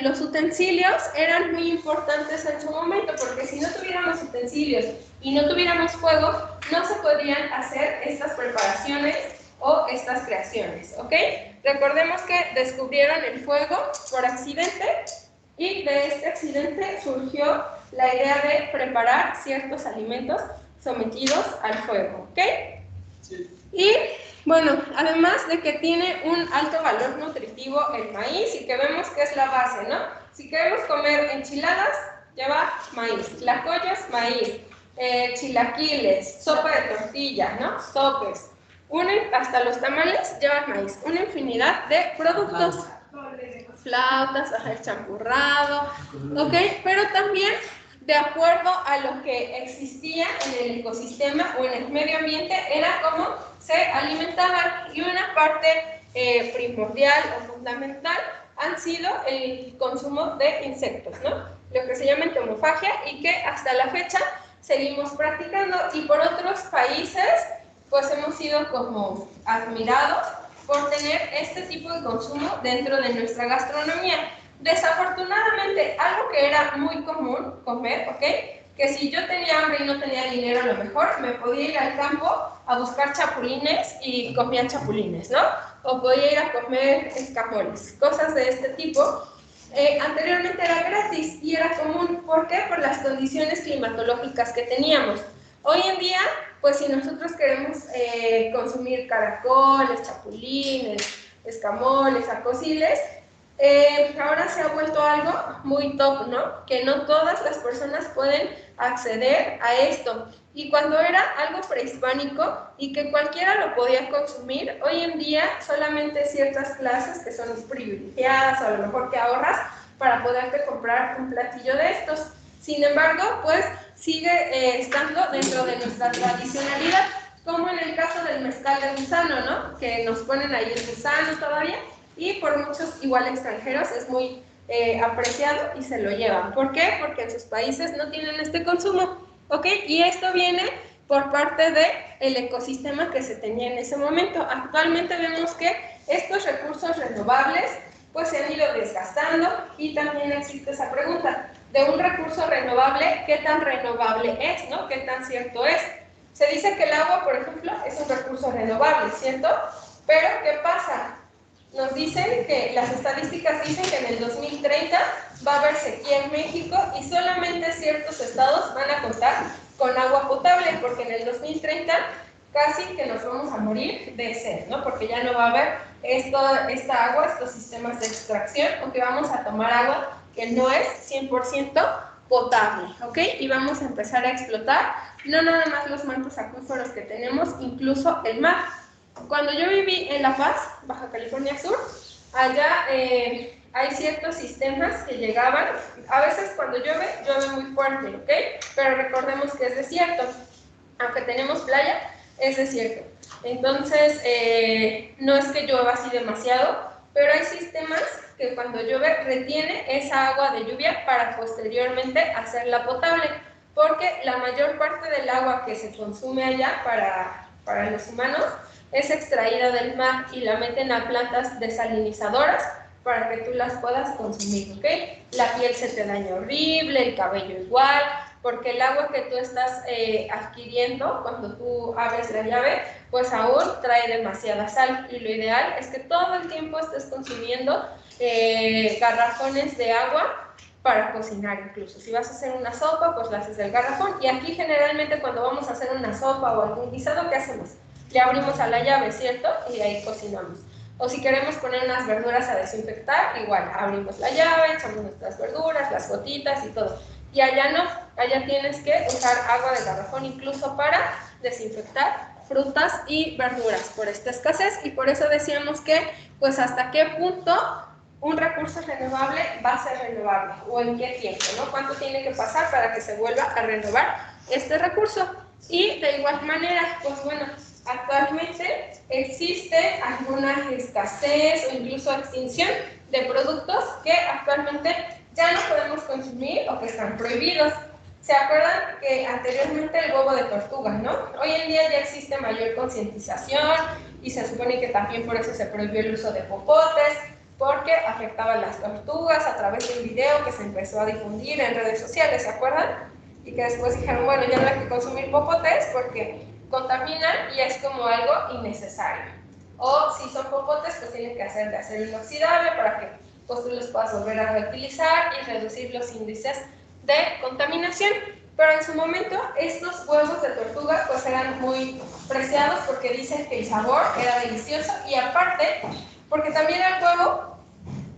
los utensilios eran muy importantes en su momento, porque si no tuviéramos utensilios y no tuviéramos fuego, no se podrían hacer estas preparaciones o estas creaciones, ¿ok? Recordemos que descubrieron el fuego por accidente, y de este accidente surgió la idea de preparar ciertos alimentos sometidos al fuego, ¿ok? Sí. Y bueno, además de que tiene un alto valor nutritivo el maíz, y que vemos que es la base, ¿no? Si queremos comer enchiladas, lleva maíz, tlacoyos, maíz, chilaquiles, sopa de tortilla, ¿no? Sopes, hasta los tamales llevan maíz, una infinidad de productos. Flautas, el champurrado, ¿ok? Pero también, de acuerdo a lo que existía en el ecosistema o en el medio ambiente, era como se alimentaban, y una parte primordial o fundamental han sido el consumo de insectos, ¿no? Lo que se llama entomofagia, y que hasta la fecha seguimos practicando, y por otros países pues hemos sido como admirados por tener este tipo de consumo dentro de nuestra gastronomía. Desafortunadamente, algo que era muy común comer, ¿ok? Que si yo tenía hambre y no tenía dinero, a lo mejor me podía ir al campo a buscar chapulines y comía chapulines, ¿no? O podía ir a comer escamoles, cosas de este tipo. Anteriormente era gratis y era común. ¿Por qué? Por las condiciones climatológicas que teníamos. Hoy en día, pues si nosotros queremos consumir caracoles, chapulines, escamoles, arcociles, ahora se ha vuelto algo muy top, ¿no? Que no todas las personas pueden acceder a esto. Y cuando era algo prehispánico y que cualquiera lo podía consumir, hoy en día solamente ciertas clases que son privilegiadas, o a lo mejor que ahorras para poderte comprar un platillo de estos. Sin embargo, pues sigue estando dentro de nuestra tradicionalidad, como en el caso del mezcal de gusano, ¿no? Que nos ponen ahí el gusano todavía, y por muchos igual extranjeros es muy apreciado y se lo llevan. ¿Por qué? Porque en sus países no tienen este consumo, ¿ok? Y esto viene por parte del ecosistema que se tenía en ese momento. Actualmente vemos que estos recursos renovables pues se han ido desgastando, y también existe esa pregunta de un recurso renovable, ¿qué tan renovable es, no? ¿Qué tan cierto es? Se dice que el agua, por ejemplo, es un recurso renovable, ¿cierto? Pero, ¿qué pasa? Nos dicen que las estadísticas dicen que en el 2030 va a haber sequía en México, y solamente ciertos estados van a contar con agua potable, porque en el 2030 casi que nos vamos a morir de sed, ¿no? Porque ya no va a haber esta agua, estos sistemas de extracción, o que vamos a tomar agua que no es 100% potable, ¿ok? Y vamos a empezar a explotar no nada más los mantos acuíferos que tenemos, incluso el mar. Cuando yo viví en La Paz, Baja California Sur, allá hay ciertos sistemas que llegaban, a veces cuando llueve, llueve muy fuerte, ¿ok? Pero recordemos que es desierto, aunque tenemos playa, es desierto. Entonces, no es que llueva así demasiado, pero hay sistemas que cuando llueve retiene esa agua de lluvia para posteriormente hacerla potable, porque la mayor parte del agua que se consume allá para los humanos es extraída del mar y la meten a plantas desalinizadoras para que tú las puedas consumir, ¿ok? La piel se te daña horrible, el cabello igual, porque el agua que tú estás adquiriendo cuando tú abres la llave, pues aún trae demasiada sal, y lo ideal es que todo el tiempo estés consumiendo garrafones de agua para cocinar. Incluso si vas a hacer una sopa, pues la haces del garrafón, y aquí generalmente cuando vamos a hacer una sopa o algún guisado, ¿qué hacemos? Le abrimos a la llave, ¿cierto? Y ahí cocinamos. O si queremos poner unas verduras a desinfectar, igual, abrimos la llave, echamos nuestras verduras, las gotitas y todo. Y allá no, allá tienes que usar agua de garrafón incluso para desinfectar frutas y verduras por esta escasez, y por eso decíamos que pues hasta qué punto un recurso renovable va a ser renovable o en qué tiempo, ¿no? ¿Cuánto tiene que pasar para que se vuelva a renovar este recurso? Y de igual manera, pues bueno, actualmente existe alguna escasez o incluso extinción de productos que actualmente ya no podemos consumir o que están prohibidos. ¿Se acuerdan que anteriormente el huevo de tortuga, no? Hoy en día ya existe mayor concientización y se supone que también por eso se prohibió el uso de popotes, porque afectaba a las tortugas a través de un video que se empezó a difundir en redes sociales, ¿se acuerdan? Y que después dijeron, bueno, ya no hay que consumir popotes porque contaminan y es como algo innecesario. O si son popotes, pues tienen que ser de acero inoxidable para que pues, tú los puedas volver a reutilizar y reducir los índices de contaminación. Pero en su momento estos huevos de tortuga pues eran muy preciados porque dicen que el sabor era delicioso y aparte porque también al huevo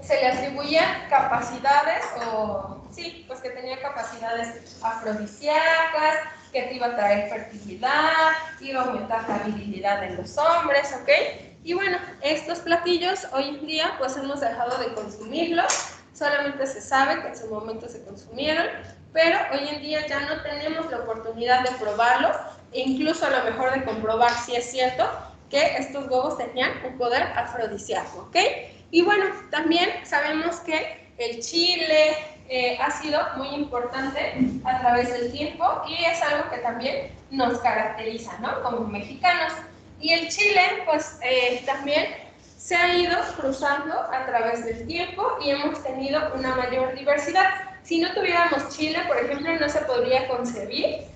se le atribuían capacidades sí, pues que tenía capacidades afrodisíacas, que te iba a traer fertilidad, iba a aumentar la virilidad en los hombres, ¿ok? Y bueno, estos platillos hoy en día pues hemos dejado de consumirlos, solamente se sabe que en su momento se consumieron, pero hoy en día ya no tenemos la oportunidad de probarlos e incluso a lo mejor de comprobar si es cierto que estos huevos tenían un poder afrodisíaco, ¿ok? Y bueno, también sabemos que el chile ha sido muy importante a través del tiempo y es algo que también nos caracteriza, ¿no? Como mexicanos. Y el chile, pues también se ha ido cruzando a través del tiempo y hemos tenido una mayor diversidad. Si no tuviéramos chile, por ejemplo, no se podría concebir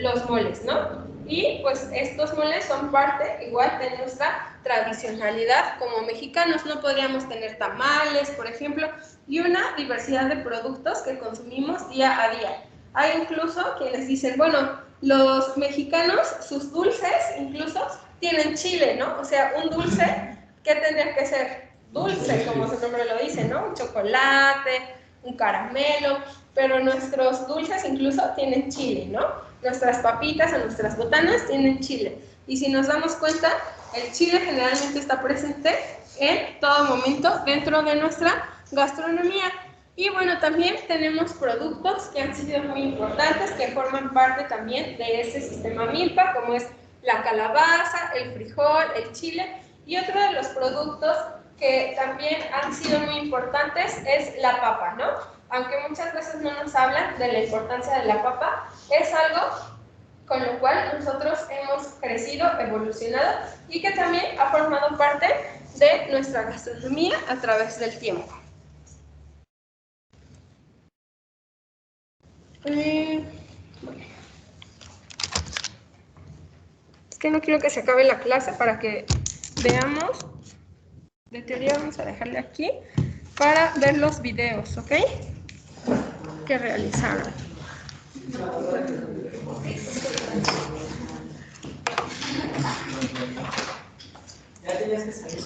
los moles, ¿no? Y pues estos moles son parte igual de nuestra tradicionalidad como mexicanos. No podríamos tener tamales, por ejemplo, y una diversidad de productos que consumimos día a día. Hay incluso quienes dicen, bueno, los mexicanos, sus dulces incluso tienen chile, ¿no? O sea, un dulce, ¿qué tendría que ser? Dulce, como su nombre lo dice, ¿no? Un chocolate, un caramelo, pero nuestros dulces incluso tienen chile, ¿no? Nuestras papitas o nuestras botanas tienen chile. Y si nos damos cuenta, el chile generalmente está presente en todo momento dentro de nuestra gastronomía. Y bueno, también tenemos productos que han sido muy importantes, que forman parte también de ese sistema milpa, como es la calabaza, el frijol, el chile. Y otro de los productos que también han sido muy importantes es la papa, ¿no? Aunque muchas veces no nos hablan de la importancia de la papa, es algo con lo cual nosotros hemos crecido, evolucionado y que también ha formado parte de nuestra gastronomía a través del tiempo. Bueno. Es que no quiero que se acabe la clase para que veamos. De teoría vamos a dejarle aquí para ver los videos, ¿ok? Que realizaron. Ya tenías que salir.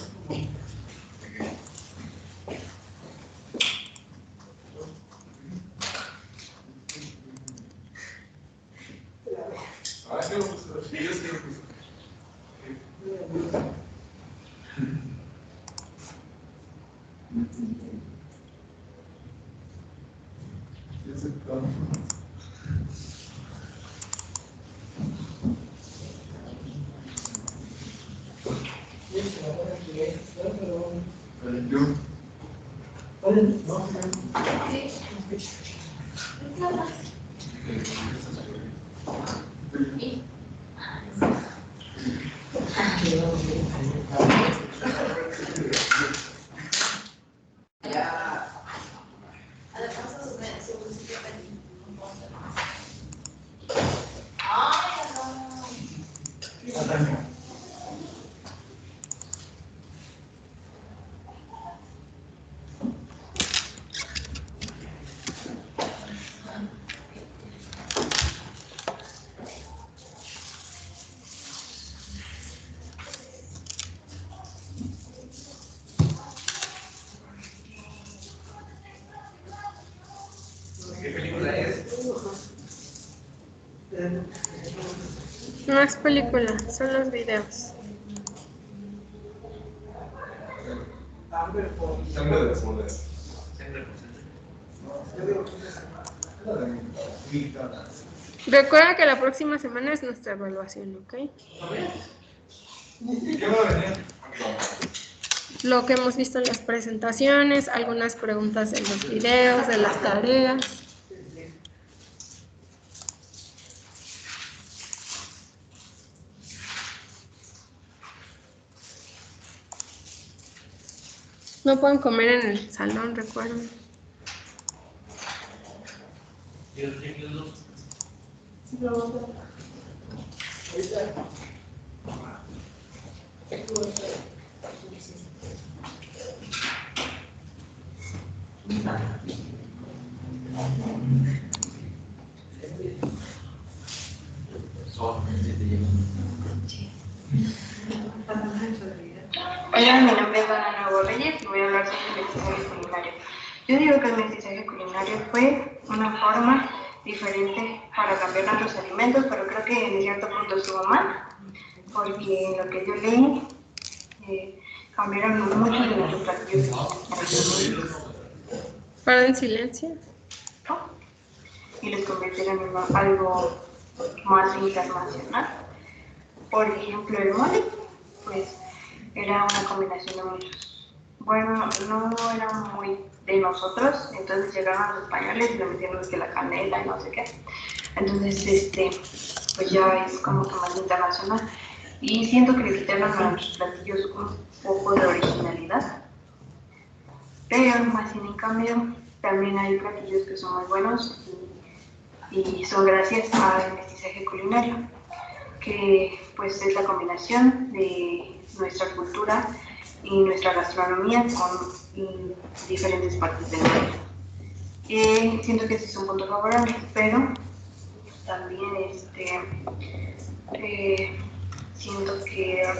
No es película, son los videos. Hambre de poder. Recuerda que la próxima semana es nuestra evaluación, ¿ok? ¿Y qué va a venir? Lo que hemos visto en las presentaciones, algunas preguntas de los videos, de las tareas. No pueden comer en el salón, recuerden. Hola, mi nombre es Ana Nuevo Reyes y voy a hablar sobre el mestizaje culinario. Yo digo que el mestizaje culinario fue una forma diferente para cambiar nuestros alimentos, pero creo que en cierto punto estuvo mal, porque en lo que yo leí, cambiaron muchos de nuestros platillos Para en silencio. y los convirtieron en algo más internacional. Por ejemplo, el mole, pues era una combinación de muchos. Bueno, no era muy de nosotros, entonces llegaron los españoles y le metieron que la canela y no sé qué. Entonces, pues ya es como que más internacional. Y siento que le quitaron a los platillos un poco de originalidad. Pero más sin en cambio, también hay platillos que son muy buenos y son gracias al mestizaje culinario, que pues es la combinación de nuestra cultura y nuestra gastronomía con diferentes partes del mundo. Siento que ese es un punto favorable, pero también siento que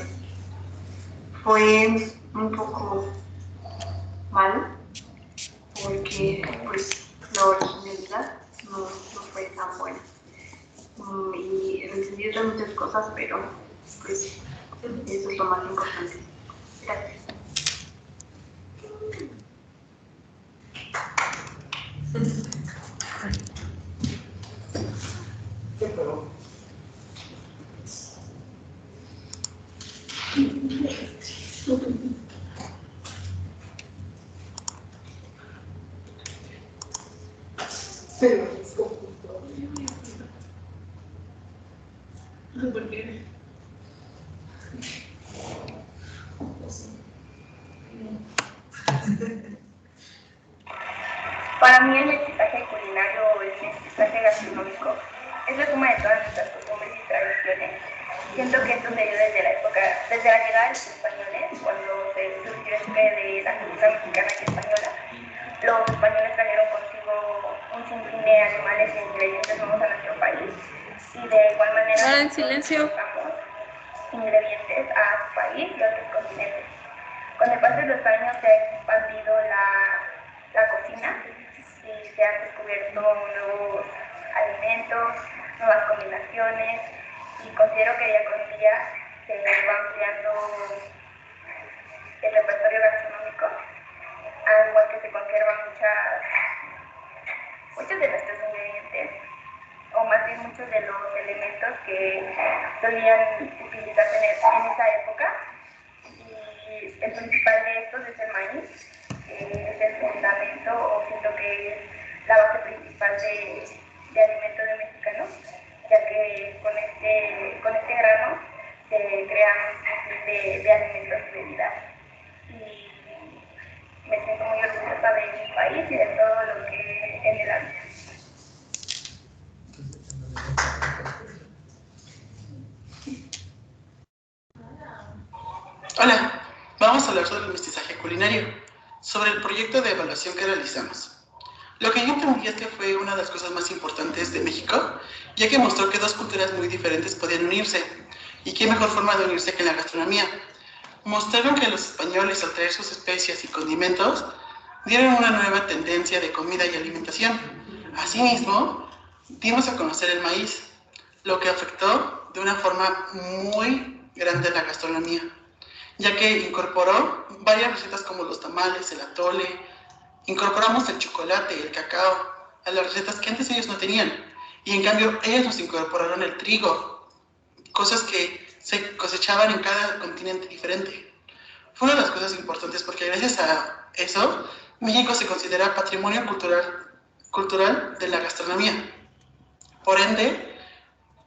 fue un poco malo, porque pues la originalidad no fue tan buena. Y entendí otras muchas cosas, pero pues eso es lo más importante. Gracias. ¿Por qué? Para mí el mestizaje culinario o el mestizaje gastronómico es la suma de todas nuestras costumbres y tradiciones. Siento que esto se dio desde la llegada de los españoles, cuando se surgió de la cultura mexicana y española. Los españoles trajeron consigo un sinfín de animales e ingredientes nuevos a nuestro país y de igual manera en silencio. importamos ingredientes a su país y a otros continentes. Con el paso de los años se ha expandido la cocina y se han descubierto nuevos alimentos, nuevas combinaciones y considero que día con día se va ampliando el repertorio gastronómico, al igual que se conservan muchos de nuestros ingredientes, o más bien muchos de los elementos que solían utilizarse en esa época. Y el principal de estos es el maíz, es el fundamento, o siento que es la base principal de alimentos de mexicanos, ya que con este grano se crean de alimentos y bebidas. Y me siento muy orgullosa de mi país y de todo lo que en el área. Hola, vamos a hablar sobre el mestizaje culinario, sobre el proyecto de evaluación que realizamos. Lo que yo entendí es que fue una de las cosas más importantes de México, ya que mostró que dos culturas muy diferentes podían unirse, y qué mejor forma de unirse que en la gastronomía. Mostraron que los españoles, al traer sus especias y condimentos, dieron una nueva tendencia de comida y alimentación. Asimismo, dimos a conocer el maíz, lo que afectó de una forma muy grande en la gastronomía, ya que incorporó varias recetas como los tamales, el atole, incorporamos el chocolate, el cacao, a las recetas que antes ellos no tenían, y en cambio ellos nos incorporaron el trigo, cosas que se cosechaban en cada continente diferente. Fue una de las cosas importantes porque gracias a eso, México se considera patrimonio cultural de la gastronomía. Por ende,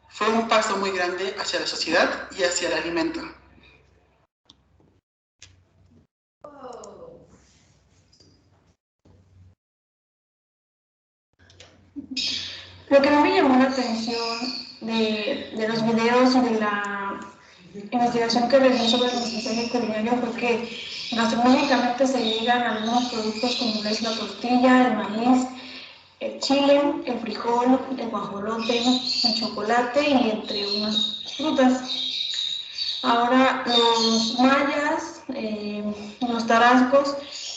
fue un paso muy grande hacia la sociedad y hacia el alimento. Lo que a mí me llamó la atención de los videos y de la investigación que realizó sobre el mestizaje culinario fue que gastronómicamente se llegan algunos productos como es la tortilla, el maíz, el chile, el frijol, el guajolote, el chocolate y entre unas frutas. Ahora los mayas, los tarascos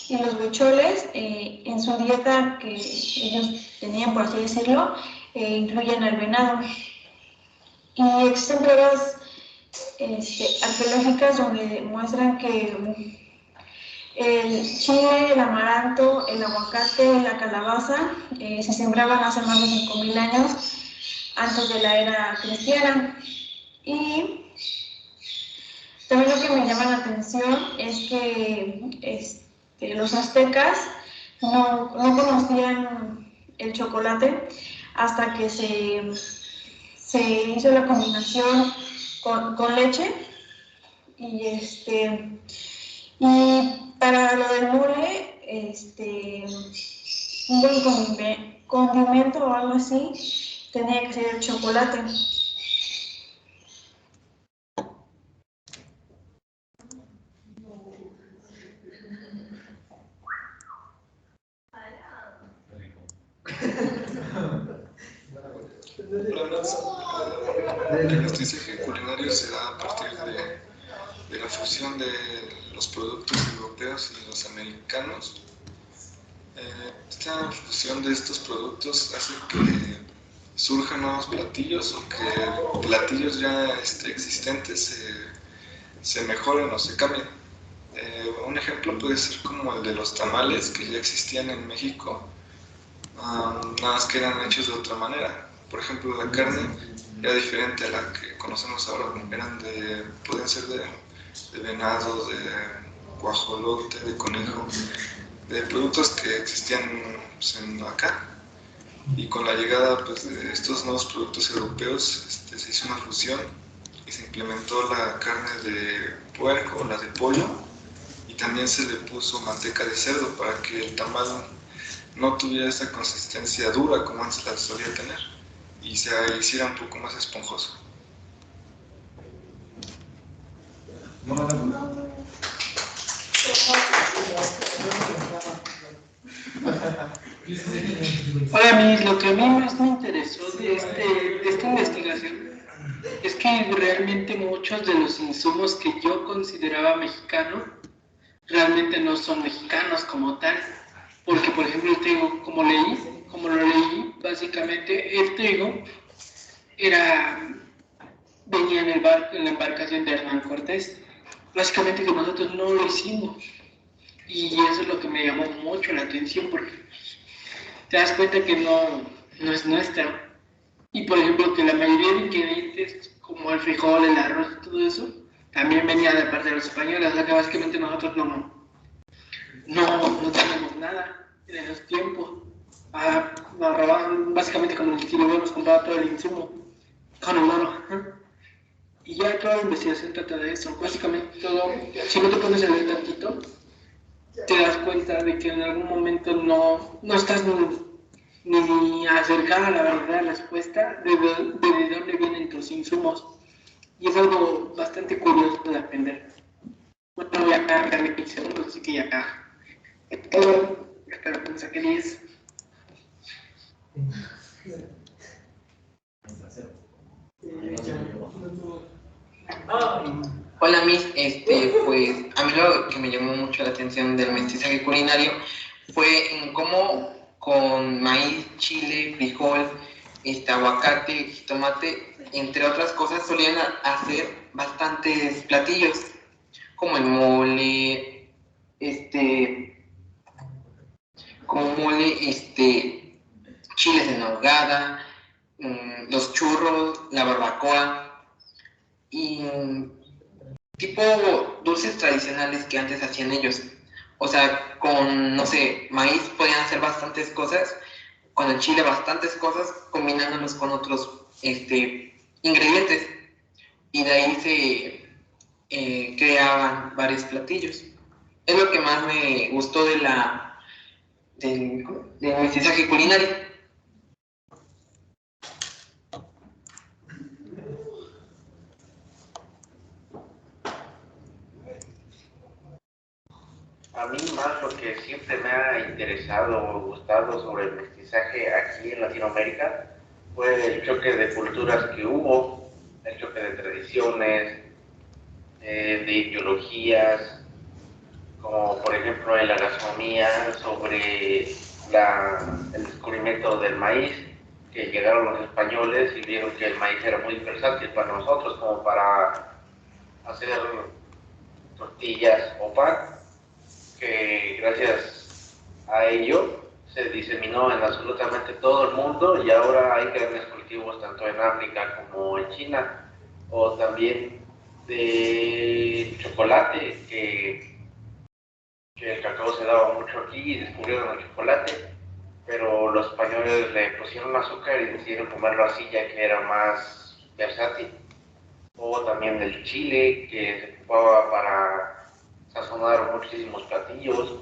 y los huicholes en su dieta que ellos tenían, por así decirlo, incluyen el venado. Y existen pruebas arqueológicas donde muestran que el chile, el amaranto, el aguacate, la calabaza se sembraban hace más de 5.000 años antes de la era cristiana. Y también lo que me llama la atención es que los aztecas no conocían el chocolate hasta que se hizo la combinación con leche y para lo del mole, un buen condimento o algo así tenía que ser el chocolate. El mestizaje culinario se da a partir de la fusión de los productos europeos y los americanos. Esta fusión de estos productos hace que surjan nuevos platillos o que platillos ya existentes se mejoren o se cambien. Un ejemplo puede ser como el de los tamales que ya existían en México, nada más que eran hechos de otra manera. Por ejemplo, la carne era diferente a la que conocemos ahora, pueden ser de venado, de guajolote, de conejo, de productos que existían acá. Y con la llegada de estos nuevos productos europeos se hizo una fusión y se implementó la carne de puerco, la de pollo, y también se le puso manteca de cerdo para que el tamal no tuviera esa consistencia dura como antes la solía tener y se hiciera un poco más esponjoso. Hola, Miss. Lo que a mí más me interesó de esta investigación es que realmente muchos de los insumos que yo consideraba mexicanos realmente no son mexicanos como tal. Porque, por ejemplo, el trigo, como lo leí, básicamente el trigo venía en la embarcación de Hernán Cortés. Básicamente que nosotros no lo hicimos. Y eso es lo que me llamó mucho la atención, porque te das cuenta que no es nuestra. Y, por ejemplo, que la mayoría de ingredientes, como el frijol, el arroz y todo eso, también venía de parte de los españoles. O sea que básicamente nosotros no teníamos nada en esos tiempos. Nos robaban básicamente como el estilo, nos compraba todo el insumo con el oro. Y ya toda la investigación trata de eso. Básicamente todo, si no te pones a leer tantito, te das cuenta de que en algún momento no estás ni acercada a la verdadera respuesta de dónde vienen tus insumos. Y es algo bastante curioso de aprender. Bueno, ya acá me 15 segundos, así que ya acá. Espero que me saque 10. Hola, Miss. Pues a mí lo que me llamó mucho la atención del mestizaje culinario fue en cómo con maíz, chile, frijol, aguacate, jitomate, entre otras cosas, solían hacer bastantes platillos, como el mole, chiles en nogada, los churros, la barbacoa y tipo dulces tradicionales que antes hacían ellos. O sea, con, no sé, maíz podían hacer bastantes cosas, con el chile bastantes cosas, combinándolos con otros ingredientes. Y de ahí se creaban varios platillos. Es lo que más me gustó del mestizaje culinario. A mí más lo que siempre me ha interesado o gustado sobre el mestizaje aquí en Latinoamérica fue el choque de culturas que hubo, el choque de tradiciones, de ideologías, como por ejemplo en la gastronomía sobre el descubrimiento del maíz, que llegaron los españoles y vieron que el maíz era muy versátil para nosotros, como para hacer tortillas o pan, que gracias a ello se diseminó en absolutamente todo el mundo y ahora hay grandes cultivos tanto en África como en China, o también de chocolate, que el cacao se daba mucho aquí y descubrieron el chocolate, pero los españoles le pusieron azúcar y decidieron comerlo así ya que era más versátil. O también del chile, que se ocupaba para sazonar muchísimos platillos.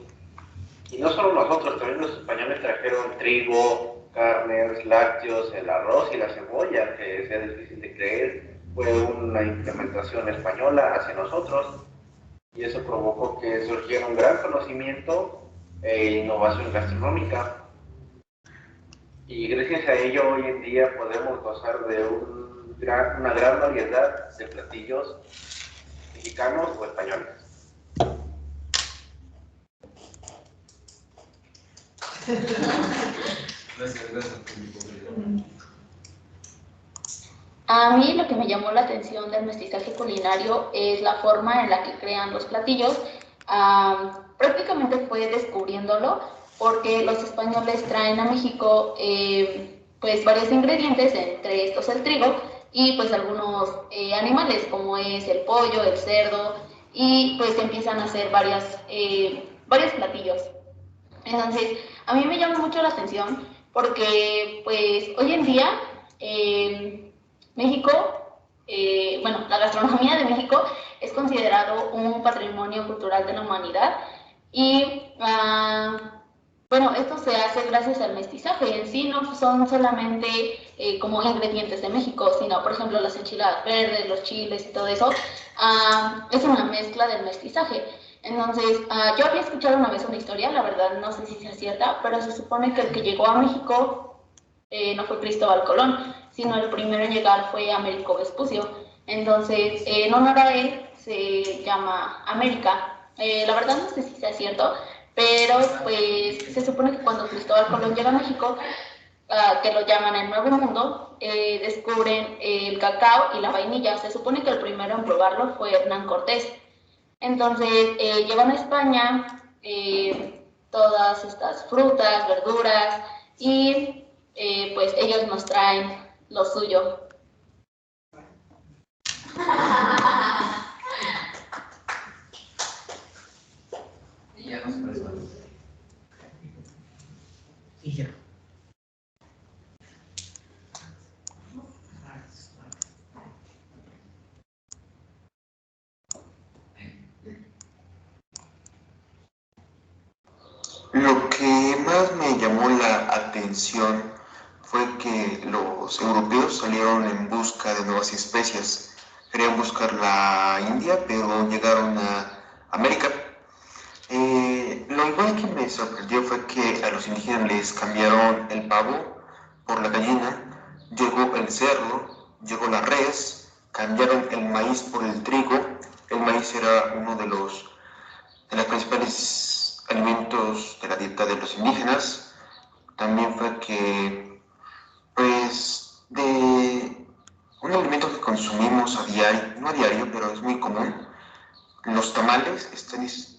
Y no solo nosotros, también los españoles trajeron trigo, carnes, lácteos, el arroz y la cebolla, que sea difícil de creer, fue una implementación española hacia nosotros, y eso provocó que surgiera un gran conocimiento e innovación gastronómica. Y gracias a ello hoy en día podemos gozar de una gran variedad de platillos mexicanos o españoles. Gracias. A mí lo que me llamó la atención del mestizaje culinario es la forma en la que crean los platillos. Prácticamente fue descubriéndolo porque los españoles traen a México pues varios ingredientes, entre estos el trigo y pues algunos animales como es el pollo, el cerdo, y pues empiezan a hacer varios platillos. Entonces, a mí me llama mucho la atención porque pues hoy en día México, la gastronomía de México es considerado un patrimonio cultural de la humanidad y esto se hace gracias al mestizaje. En sí no son solamente como ingredientes de México, sino por ejemplo las enchiladas verdes, los chiles y todo eso, es una mezcla del mestizaje. Entonces, yo había escuchado una vez una historia, la verdad no sé si sea cierta, pero se supone que el que llegó a México no fue Cristóbal Colón, sino el primero en llegar fue Américo Vespucio. Entonces, en honor a él se llama América. La verdad no sé si sea cierto, pero pues se supone que cuando Cristóbal Colón llega a México, que lo llaman el Nuevo Mundo, descubren el cacao y la vainilla. Se supone que el primero en probarlo fue Hernán Cortés. Entonces llevan a España todas estas frutas, verduras y pues ellos nos traen lo suyo. Y ya nos parece. Y ya. Lo que más me llamó la atención fue que los europeos salieron en busca de nuevas especies. Querían buscar la India, pero llegaron a América. Lo igual que me sorprendió fue que a los indígenas les cambiaron el pavo por la gallina, llegó el cerdo, llegó la res, cambiaron el maíz por el trigo. El maíz era uno de los principales alimentos de la dieta de los indígenas. También fue que pues consumimos a diario, no a diario, pero es muy común. Los tamales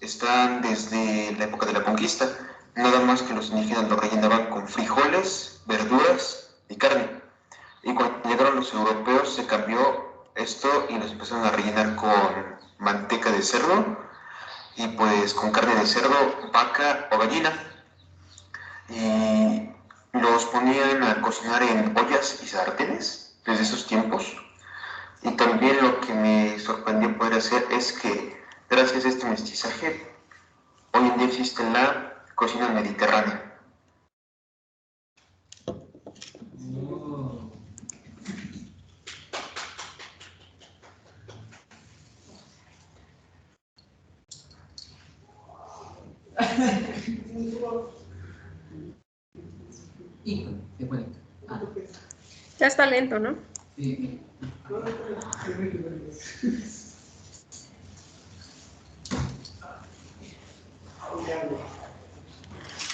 están desde la época de la conquista, nada más que los indígenas lo rellenaban con frijoles, verduras y carne. Y cuando llegaron los europeos se cambió esto y los empezaron a rellenar con manteca de cerdo y pues con carne de cerdo, vaca o gallina. Y los ponían a cocinar en ollas y sartenes desde esos tiempos. Y también lo que me sorprendió poder hacer es que gracias a este mestizaje hoy en día existe la cocina mediterránea. Ya está lento, ¿no? Sí.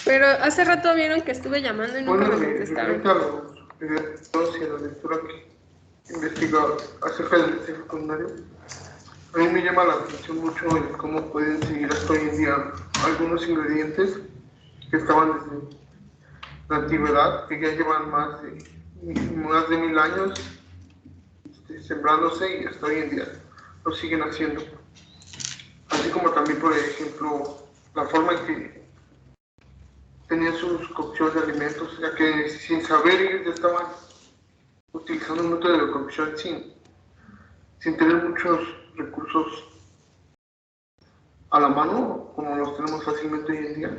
Pero hace rato vieron que estuve llamando y nunca me contestaron. Y la lectura que investiga acerca del mensaje culinario, a mí me llama la atención mucho el cómo pueden seguir hasta hoy en día algunos ingredientes que estaban desde la antigüedad, que ya llevan más de 1000 años sembrándose y hasta hoy en día lo siguen haciendo. Así como también, por ejemplo, la forma en que tenían sus cocciones de alimentos, ya que sin saber ellos ya estaban utilizando un método de cocción sin tener muchos recursos a la mano, como los tenemos fácilmente hoy en día.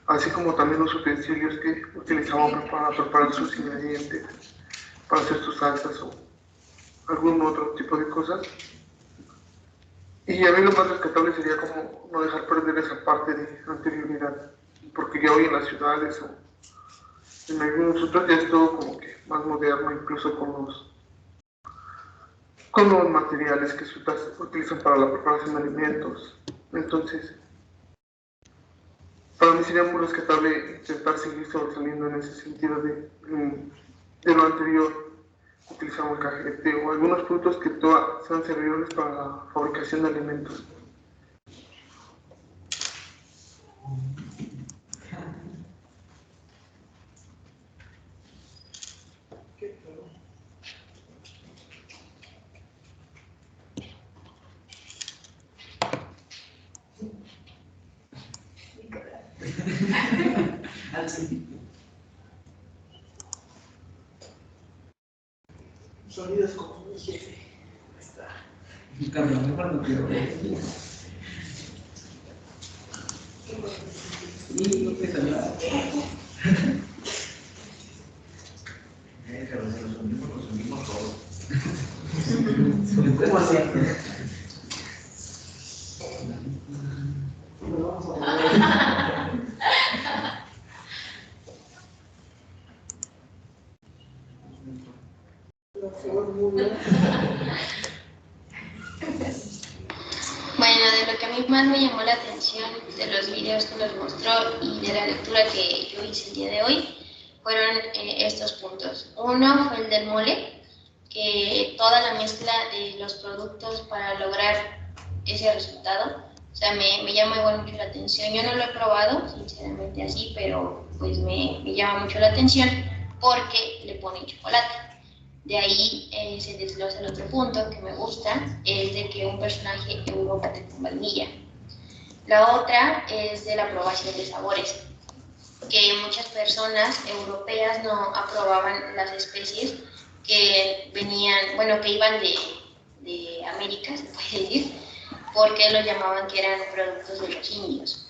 Así como también los utensilios que utilizaban para preparar sus ingredientes, para hacer sus salsas o algún otro tipo de cosas. Y a mí lo más rescatable sería como no dejar perder esa parte de anterioridad, porque ya hoy en las ciudades o en algunos otros ya es todo como que más moderno, incluso con los materiales que se utilizan para la preparación de alimentos. Entonces, para mí sería muy rescatable intentar seguir sobresaliendo en ese sentido de lo anterior. Utilizamos cajete o algunos productos que sean servidores para la fabricación de alimentos. Sonidos como mi jefe. Ahí está. Un camión, mejor no quiero ver. Y no te salió. Pero si los consumimos todos. ¿Cómo así? Bueno, de lo que a mí más me llamó la atención de los videos que nos mostró y de la lectura que yo hice el día de hoy fueron estos puntos. Uno fue el del mole, que toda la mezcla de los productos para lograr ese resultado, o sea, me llama igual mucho la atención. Yo no lo he probado, sinceramente así, pero pues me llama mucho la atención porque le ponen chocolate. De ahí se desglosa el otro punto que me gusta, es de que un personaje evócate con vainilla. La otra es de la aprobación de sabores, que muchas personas europeas no aprobaban las especies que venían, bueno, que iban de América, se puede decir, porque los llamaban que eran productos de los indios.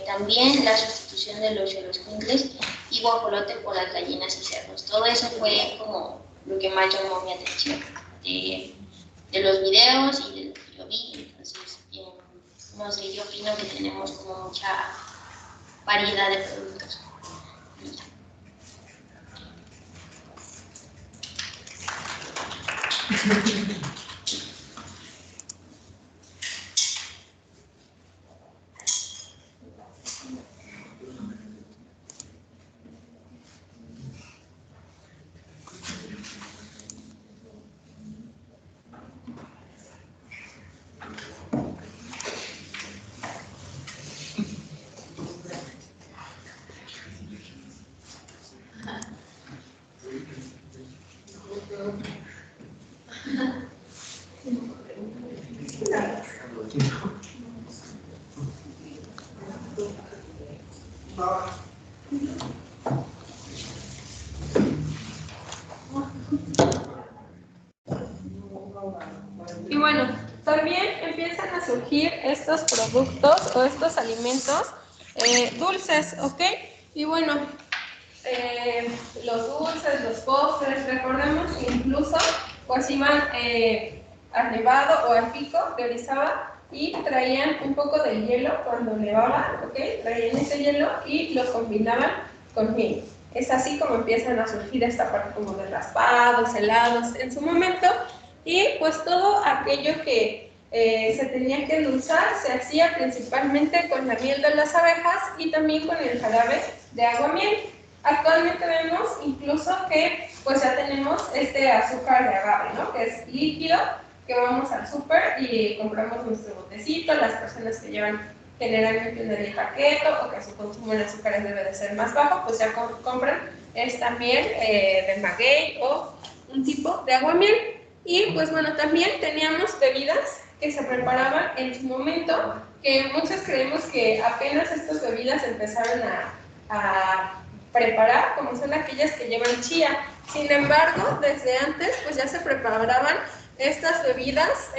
También la sustitución de los xoloscuincles y guajolote por las gallinas y cerdos. Todo eso fue como lo que más llamó mi atención de los videos y de lo que yo vi. Entonces, no sé, yo opino que tenemos como mucha variedad de productos. Y bueno, también empiezan a surgir estos productos o estos alimentos dulces, ¿ok? Y bueno, los dulces, los postres, recordemos que incluso pues iban al nevado o al pico de Orizaba y traían un poco de hielo cuando nevaba, ¿ok? Traían ese hielo y lo combinaban con miel. Es así como empiezan a surgir esta parte como de raspados, helados en su momento. Y pues todo aquello que se tenía que endulzar se hacía principalmente con la miel de las abejas y también con el jarabe de aguamiel. Actualmente vemos incluso que pues ya tenemos este azúcar de agave, ¿no? Que es líquido, que vamos al súper y compramos nuestro botecito. Las personas que llevan generalmente una dieta keto o que su consumo de azúcares debe de ser más bajo, pues ya compran esta miel de maguey o un tipo de aguamiel. Y pues bueno, también teníamos bebidas que se preparaban en su momento, que muchos creemos que apenas estas bebidas empezaron a preparar, como son aquellas que llevan chía. Sin embargo, desde antes pues ya se preparaban estas bebidas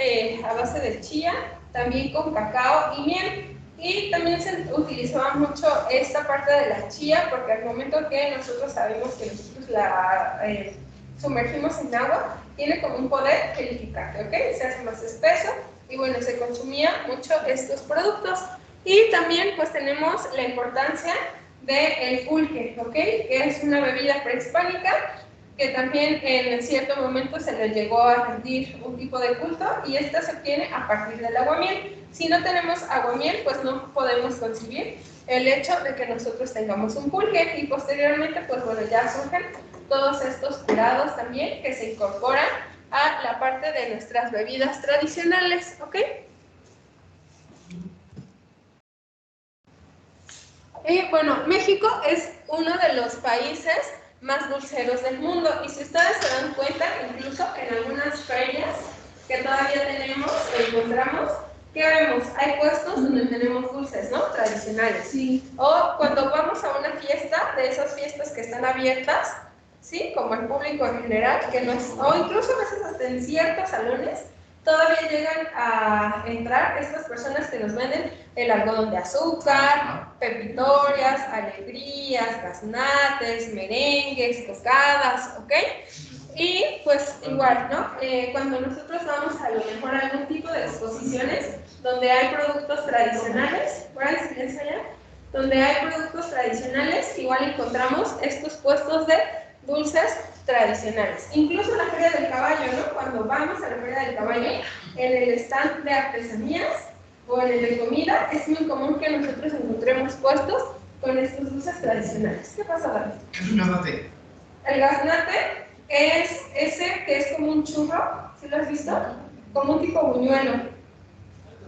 a base de chía, también con cacao y miel. Y también se utilizaba mucho esta parte de la chía, porque al momento que nosotros sabemos que nosotros la sumergimos en agua, tiene como un poder gelificante, ¿ok? Se hace más espeso y bueno, se consumía mucho estos productos. Y también pues tenemos la importancia del pulque, ¿ok? Que es una bebida prehispánica que también en cierto momento se le llegó a rendir un tipo de culto y esta se obtiene a partir del aguamiel. Si no tenemos aguamiel, pues no podemos concebir el hecho de que nosotros tengamos un pulque y posteriormente, pues bueno, ya surgen todos estos curados también que se incorporan a la parte de nuestras bebidas tradicionales, ¿ok? Y bueno, México es uno de los países más dulceros del mundo y si ustedes se dan cuenta, incluso en algunas ferias que todavía tenemos, encontramos, ¿qué vemos? Hay puestos donde tenemos dulces, ¿no? Tradicionales. Sí. O cuando vamos a una fiesta, de esas fiestas que están abiertas, ¿sí? Como el público en general, que no es, o incluso a veces hasta en ciertos salones, todavía llegan a entrar estas personas que nos venden el algodón de azúcar, pepitorias, alegrías, gaznates, merengues, tocadas, ¿ok? Y pues igual, ¿no? Cuando nosotros vamos a lo mejor a algún tipo de exposiciones donde hay productos tradicionales, por ahí silencio allá, donde hay productos tradicionales, igual encontramos estos puestos de dulces tradicionales. Incluso en la Feria del Caballo, ¿no? Cuando vamos a la Feria del Caballo, en el stand de artesanías o en el de comida, es muy común que nosotros encontremos puestos con estos dulces tradicionales. ¿Qué pasa, David? ¿Qué es un gaznate? El gaznate es ese que es como un churro, ¿sí lo has visto? Como un tipo buñuelo,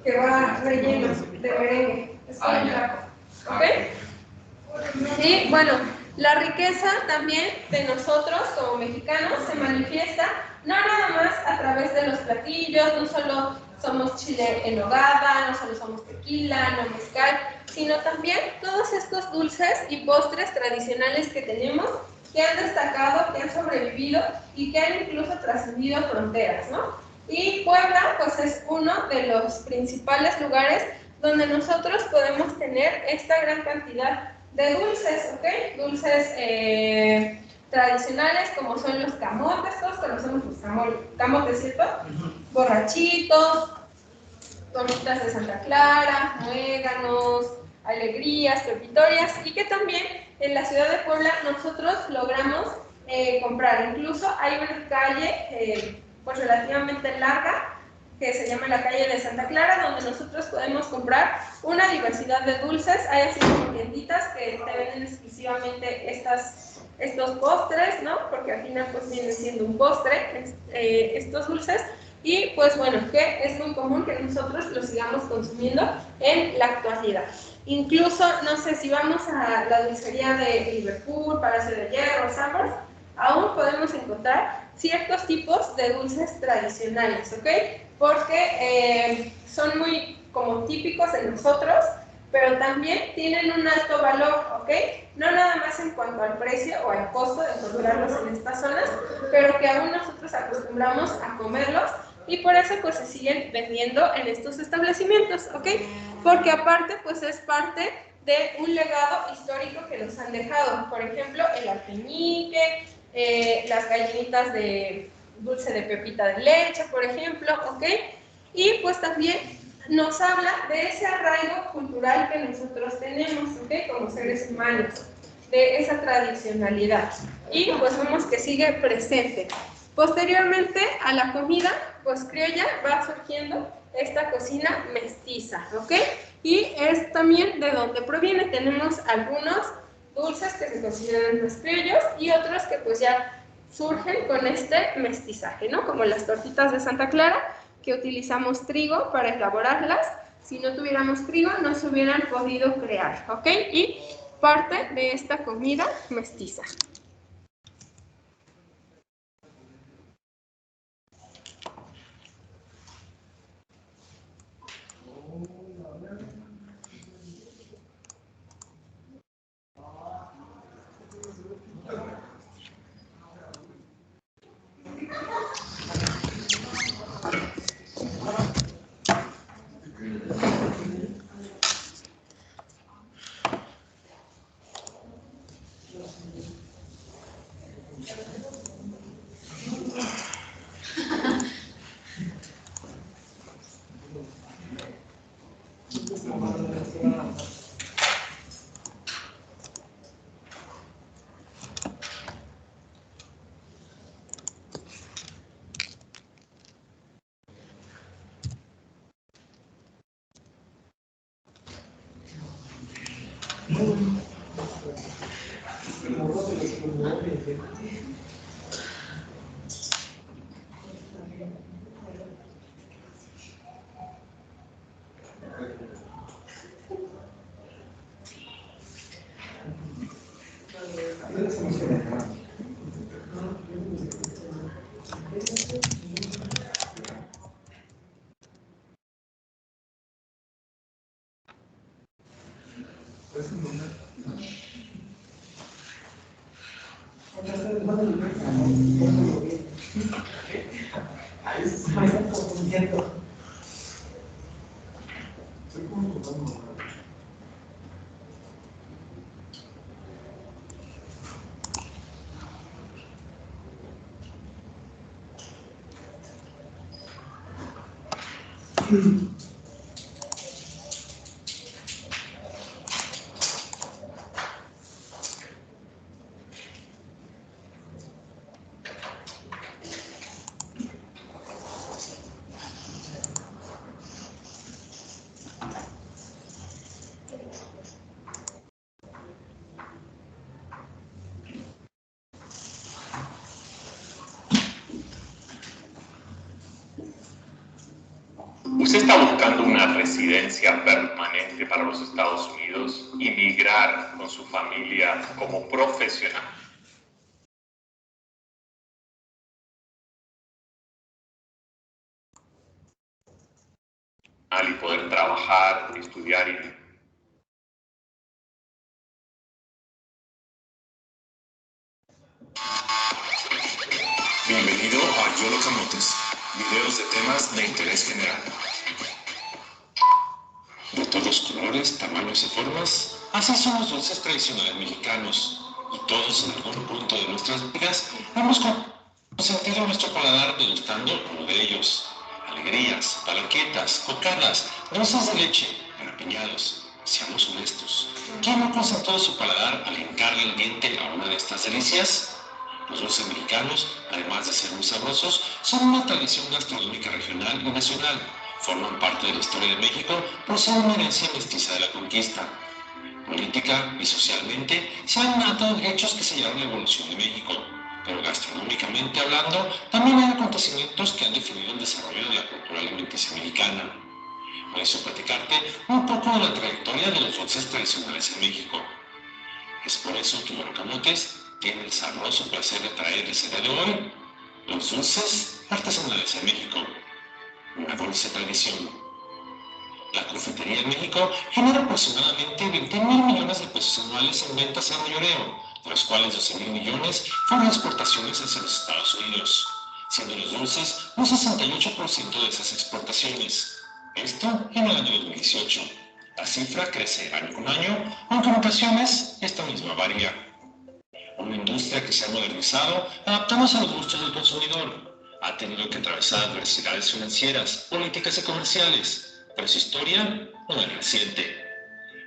que va relleno de merengue. Es como un taco, ¿ok? Y bueno, la riqueza también de nosotros como mexicanos se manifiesta no nada más a través de los platillos, no solo somos chile en nogada, no solo somos tequila, no mezcal, sino también todos estos dulces y postres tradicionales que tenemos que han destacado, que han sobrevivido y que han incluso trascendido fronteras, ¿no? Y Puebla pues es uno de los principales lugares donde nosotros podemos tener esta gran cantidad de dulces, ¿ok? Dulces tradicionales como son los camotes, todos conocemos los camotes, ¿cierto? Borrachitos, tortitas de Santa Clara, muéganos, alegrías, pepitorias y que también en la ciudad de Puebla nosotros logramos comprar. Incluso hay una calle pues relativamente larga que se llama la calle de Santa Clara, donde nosotros podemos comprar una diversidad de dulces. Hay así como tienditas que te venden exclusivamente estos postres, ¿no? Porque al final pues viene siendo un postre estos dulces. Y pues bueno, que es muy común que nosotros los sigamos consumiendo en la actualidad. Incluso, no sé, si vamos a la dulcería de Liverpool, Palacio de Hierro, Sanborns, aún podemos encontrar ciertos tipos de dulces tradicionales, ¿ok? Porque son muy como típicos de nosotros pero también tienen un alto valor, ¿ok? No nada más en cuanto al precio o al costo de encontrarlos en estas zonas, pero que aún nosotros acostumbramos a comerlos y por eso pues se siguen vendiendo en estos establecimientos, ¿ok? Porque aparte pues es parte de un legado histórico que nos han dejado, por ejemplo el alpeñique, las gallinitas de dulce de pepita de leche, por ejemplo, ¿ok? Y pues también nos habla de ese arraigo cultural que nosotros tenemos, ¿ok? Como seres humanos, de esa tradicionalidad. Y pues vemos que sigue presente. Posteriormente a la comida, pues criolla, va surgiendo esta cocina mestiza, ¿ok? Y es también de donde proviene. Tenemos algunos dulces que se consideran más criollos y otros que pues ya surgen con este mestizaje, ¿no? Como las tortitas de Santa Clara, que utilizamos trigo para elaborarlas. Si no tuviéramos trigo, no se hubieran podido crear, ¿ok? Y parte de esta comida mestiza. Ahí se están confundiendo. Usted está buscando una residencia permanente para los Estados Unidos y migrar con su familia como profesional. Y poder trabajar, estudiar y... Bienvenido a Yolo Camotes, videos de temas de interés general. De todos colores, tamaños y formas, así son los dulces tradicionales mexicanos, y todos en algún punto de nuestras vidas hemos sentido nuestro paladar degustando uno de ellos. Alegrías, palanquetas, cocadas, dulces de leche, garrapiñados. Seamos honestos, ¿quién no concentró su paladar al hincarle el diente a una de estas delicias? Los dulces mexicanos, además de ser muy sabrosos, son una tradición gastronómica regional y nacional. Forman parte de la historia de México por ser una herencia mestiza de la conquista. Política y socialmente se han datado hechos que sellaron la evolución de México, pero gastronómicamente hablando, también hay acontecimientos que han definido el desarrollo de la cultura alimenticia mexicana. Voy a platicarte un poco de la trayectoria de los dulces tradicionales en México. Es por eso que Yolo Camotes tiene el sabroso placer de traerles el día de hoy los dulces artesanales en México, una dulce tradición. La confitería en México genera aproximadamente 20.000 millones de pesos anuales en ventas al mayoreo, de los cuales 12.000 millones fueron exportaciones hacia los Estados Unidos, siendo los dulces un 68% de esas exportaciones. Esto en el año 2018. La cifra crece año con año, aunque en ocasiones esta misma varía. Una industria que se ha modernizado adaptándose a los gustos del consumidor. Ha tenido que atravesar adversidades financieras, políticas y comerciales, pero su historia no es reciente.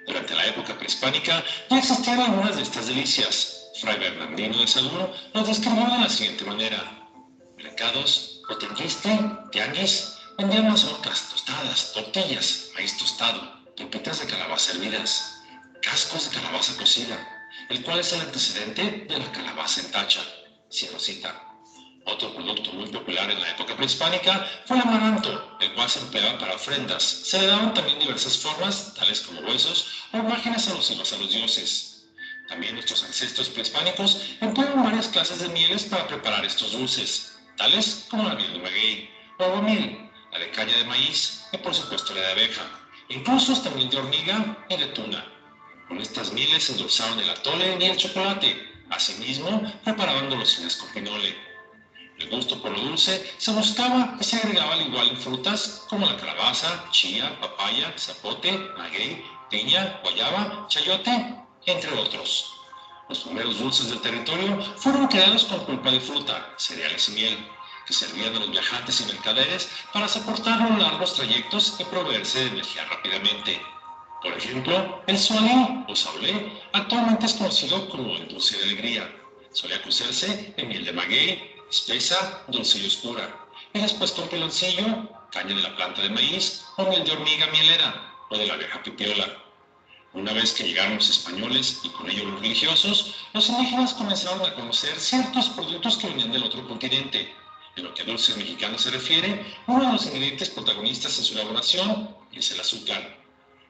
Durante la época prehispánica ya existían algunas de estas delicias. Fray Bernardino de Sahagún los describió de la siguiente manera. Mercados, potenquiste, tianguis, vendían mazorcas, tostadas, tortillas, maíz tostado, pepitas de calabaza hervidas, cascos de calabaza cocida, el cual es el antecedente de la calabaza en tacha. Cierro cita. Otro producto muy popular en la época prehispánica fue el amaranto, el cual se empleaba para ofrendas. Se le daban también diversas formas, tales como huesos o imágenes alusivas a los dioses. También nuestros ancestros prehispánicos empleaban varias clases de mieles para preparar estos dulces, tales como la miel de maguey, o aguamiel, la de caña de maíz y por supuesto la de abeja, incluso también de hormiga y de tuna. Con estas mieles se endulzaban el atole y el chocolate. Asimismo, preparaban golosinas con pinole. El gusto por lo dulce se buscaba y se agregaba al igual en frutas como la calabaza, chía, papaya, zapote, maguey, piña, guayaba, chayote, entre otros. Los primeros dulces del territorio fueron creados con pulpa de fruta, cereales y miel, que servían a los viajantes y mercaderes para soportar los largos trayectos y proveerse de energía rápidamente. Por ejemplo, el sualí o saulé actualmente es conocido como el dulce de alegría. Solía cocerse en miel de maguey, espesa, dulce y oscura, y después con piloncillo, caña de la planta de maíz o miel de hormiga mielera o de la abeja pipiola. Una vez que llegaron los españoles y con ellos los religiosos, los indígenas comenzaron a conocer ciertos productos que venían del otro continente. En lo que a dulces mexicanos se refiere, uno de los ingredientes protagonistas en su elaboración es el azúcar.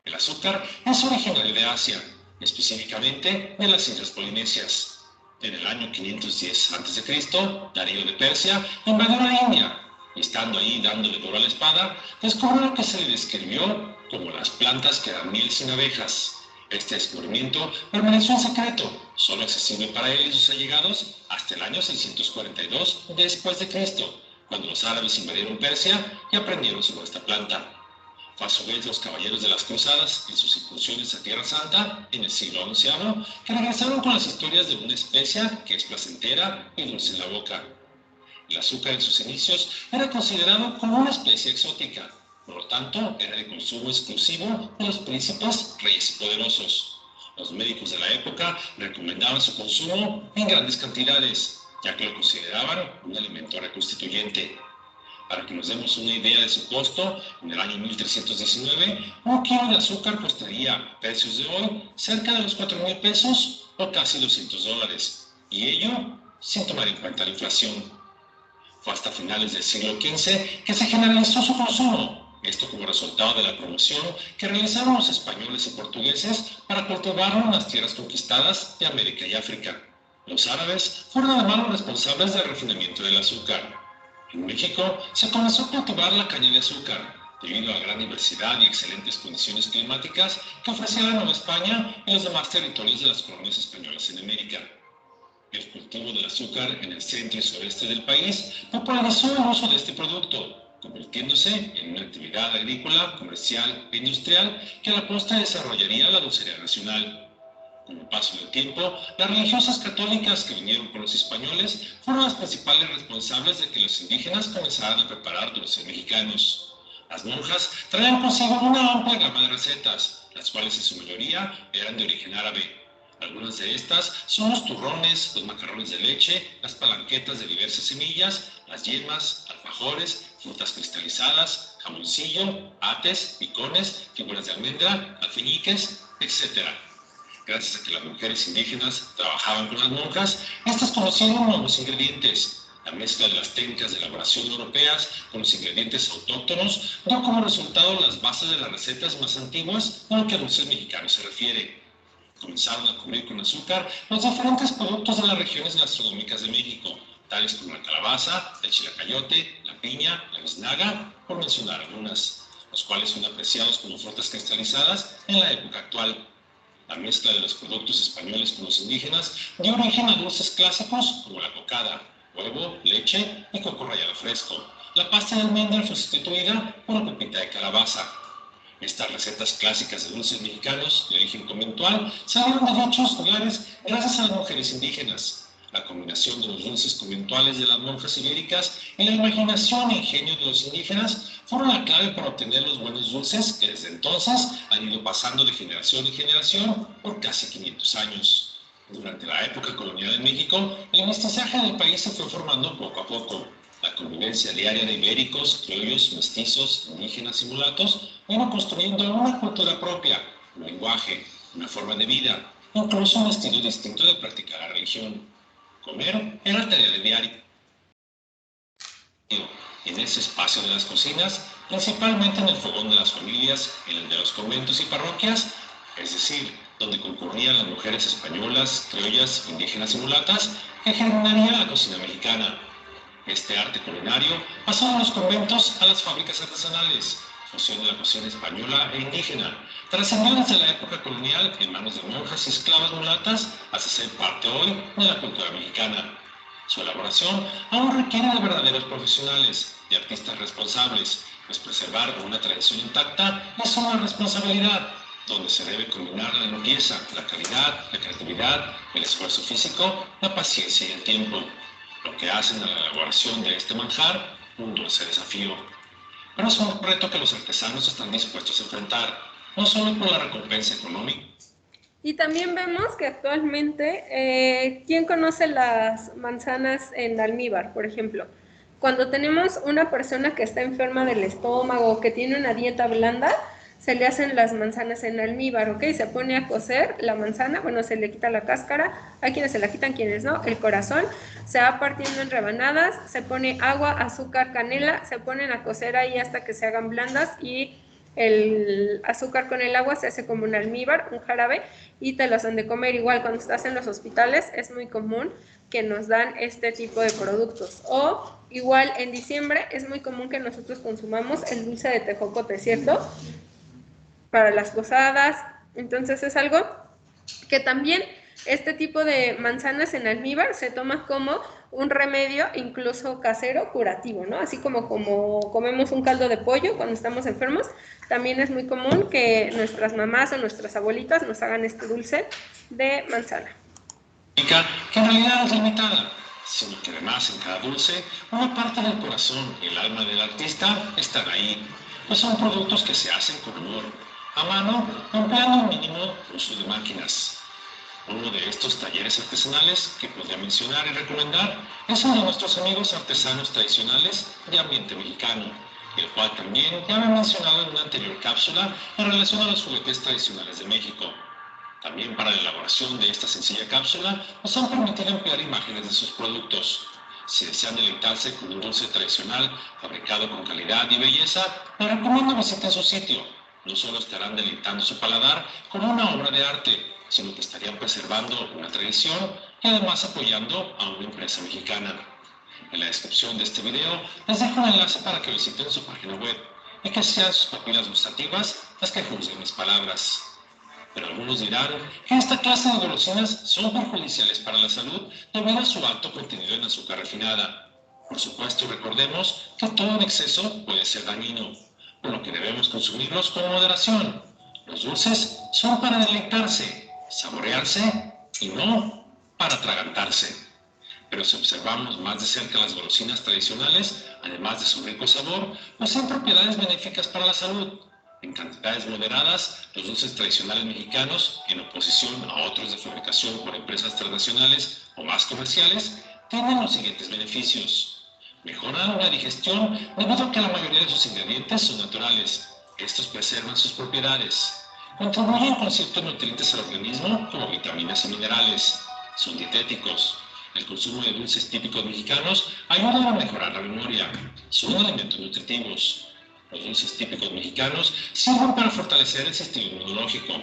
El azúcar es originario de Asia, específicamente de las Islas Polinesias. En el año 510 a.C., Darío de Persia invadió la India y estando ahí dándole duro a la espada, descubrió lo que se le describió como las plantas que dan miel sin abejas. Este descubrimiento permaneció en secreto, solo accesible para él y sus allegados hasta el año 642 después de Cristo, cuando los árabes invadieron Persia y aprendieron sobre esta planta. Fue a su vez los caballeros de las cruzadas en sus incursiones a Tierra Santa en el siglo XI que regresaron con las historias de una especia que es placentera y dulce en la boca. El azúcar en sus inicios era considerado como una especie exótica, por lo tanto era de consumo exclusivo de los príncipes, reyes y poderosos. Los médicos de la época recomendaban su consumo en grandes cantidades, ya que lo consideraban un alimento reconstituyente. Para que nos demos una idea de su costo, en el año 1319, un kilo de azúcar costaría, a precios de hoy, cerca de los 4.000 pesos o casi $200, y ello sin tomar en cuenta la inflación. Fue hasta finales del siglo XV que se generalizó su consumo, esto como resultado de la promoción que realizaron los españoles y portugueses para cultivarlo en las tierras conquistadas de América y África. Los árabes fueron además los responsables del refinamiento del azúcar. En México se comenzó a cultivar la caña de azúcar, debido a la gran diversidad y excelentes condiciones climáticas que ofrecía la Nueva España y los demás territorios de las colonias españolas en América. El cultivo del azúcar en el centro y sureste del país popularizó el uso de este producto, convirtiéndose en una actividad agrícola, comercial e industrial que a la postre desarrollaría la dulcería nacional. Con el paso del tiempo, las religiosas católicas que vinieron con los españoles fueron las principales responsables de que los indígenas comenzaran a preparar dulces mexicanos. Las monjas traían consigo una amplia gama de recetas, las cuales en su mayoría eran de origen árabe. Algunas de estas son los turrones, los macarrones de leche, las palanquetas de diversas semillas, las yemas, alfajores, frutas cristalizadas, jamoncillo, ates, picones, figuras de almendra, alfeñiques, etc. Gracias a que las mujeres indígenas trabajaban con las monjas, estas conocieron nuevos ingredientes. La mezcla de las técnicas de elaboración europeas con los ingredientes autóctonos dio como resultado las bases de las recetas más antiguas en lo que a dulces mexicanos se refiere. Comenzaron a cubrir con azúcar los diferentes productos de las regiones gastronómicas de México, tales como la calabaza, el chilacayote, la piña, la biznaga, por mencionar algunas. los cuales son apreciados como frutas cristalizadas en la época actual. La mezcla de los productos españoles con los indígenas dio origen a dulces clásicos como la cocada, huevo, leche y coco rallado fresco. La pasta de almendra fue sustituida por la pepita de calabaza. Estas recetas clásicas de dulces mexicanos de origen conventual salieron de dichos lugares gracias a las mujeres indígenas. La combinación de los dulces conventuales de las monjas ibéricas y la imaginación e ingenio de los indígenas fueron la clave para obtener los buenos dulces que desde entonces han ido pasando de generación en generación por casi 500 años. Durante la época colonial en México, el mestizaje del país se fue formando poco a poco. La convivencia diaria de ibéricos, criollos, mestizos, indígenas y mulatos vino construyendo una cultura propia, un lenguaje, una forma de vida, incluso un estilo distinto de practicar la religión. Comer era tarea de diario. En ese espacio de las cocinas, principalmente en el fogón de las familias, en el de los conventos y parroquias, es decir, donde concurrían las mujeres españolas, criollas, indígenas y mulatas, que germinaría la cocina mexicana. Este arte culinario pasó de los conventos a las fábricas artesanales, fusión de la cocina española e indígena, trascendió desde la época colonial en manos de monjas y esclavas mulatas hasta ser parte hoy de la cultura mexicana. Su elaboración aún requiere de verdaderos profesionales y artistas responsables, pues preservar una tradición intacta es una responsabilidad, donde se debe combinar la limpieza, la calidad, la creatividad, el esfuerzo físico, la paciencia y el tiempo, lo que hacen a la elaboración de este manjar un dulce desafío. Pero es un reto que los artesanos están dispuestos a enfrentar, no solo por la recompensa económica. Y también vemos que actualmente, ¿quién conoce las manzanas en almíbar, por ejemplo? Cuando tenemos una persona que está enferma del estómago, que tiene una dieta blanda, se le hacen las manzanas en almíbar, ¿ok? Se pone a cocer la manzana, bueno, se le quita la cáscara, hay quienes se la quitan, quienes no, el corazón, se va partiendo en rebanadas, se pone agua, azúcar, canela, se ponen a cocer ahí hasta que se hagan blandas y el azúcar con el agua se hace como un almíbar, un jarabe, y te los han de comer. Igual cuando estás en los hospitales es muy común que nos dan este tipo de productos. O igual en diciembre es muy común que nosotros consumamos el dulce de tejocote, ¿cierto? Para las posadas. Entonces es algo que también este tipo de manzanas en almíbar se toma como un remedio incluso casero curativo, ¿no? Así como comemos un caldo de pollo cuando estamos enfermos, también es muy común que nuestras mamás o nuestras abuelitas nos hagan este dulce de manzana. Que en realidad es limitada, sino que además en cada dulce una parte del corazón y el alma del artista están ahí, pues son productos que se hacen con amor, a mano, empleando un mínimo uso de máquinas. Uno de estos talleres artesanales que podría mencionar y recomendar es uno de nuestros amigos artesanos tradicionales de ambiente mexicano, el cual también ya me he mencionado en una anterior cápsula en relación a los juguetes tradicionales de México. También para la elaboración de esta sencilla cápsula nos han permitido emplear imágenes de sus productos. Si desean deleitarse con un dulce tradicional fabricado con calidad y belleza, les recomiendo visiten su sitio. No solo estarán deleitando su paladar con una obra de arte, sino que estarían preservando una tradición y además apoyando a una empresa mexicana. En la descripción de este video les dejo un enlace para que visiten su página web y que sean sus papilas gustativas las que juzguen mis palabras. Pero algunos dirán que esta clase de golosinas son perjudiciales para la salud debido a su alto contenido en azúcar refinada. Por supuesto, recordemos que todo en exceso puede ser dañino, por lo que debemos consumirlos con moderación. Los dulces son para deleitarse, saborearse y no para atragantarse. Pero si observamos más de cerca las golosinas tradicionales, además de su rico sabor, poseen propiedades benéficas para la salud. En cantidades moderadas, los dulces tradicionales mexicanos, en oposición a otros de fabricación por empresas transnacionales o más comerciales, tienen los siguientes beneficios. Mejoran la digestión debido a que la mayoría de sus ingredientes son naturales. Estos preservan sus propiedades. Contribuyen con ciertos nutrientes al organismo como vitaminas y minerales. Son dietéticos. El consumo de dulces típicos mexicanos ayuda a mejorar la memoria. Son alimentos nutritivos. Los dulces típicos mexicanos sirven para fortalecer el sistema inmunológico.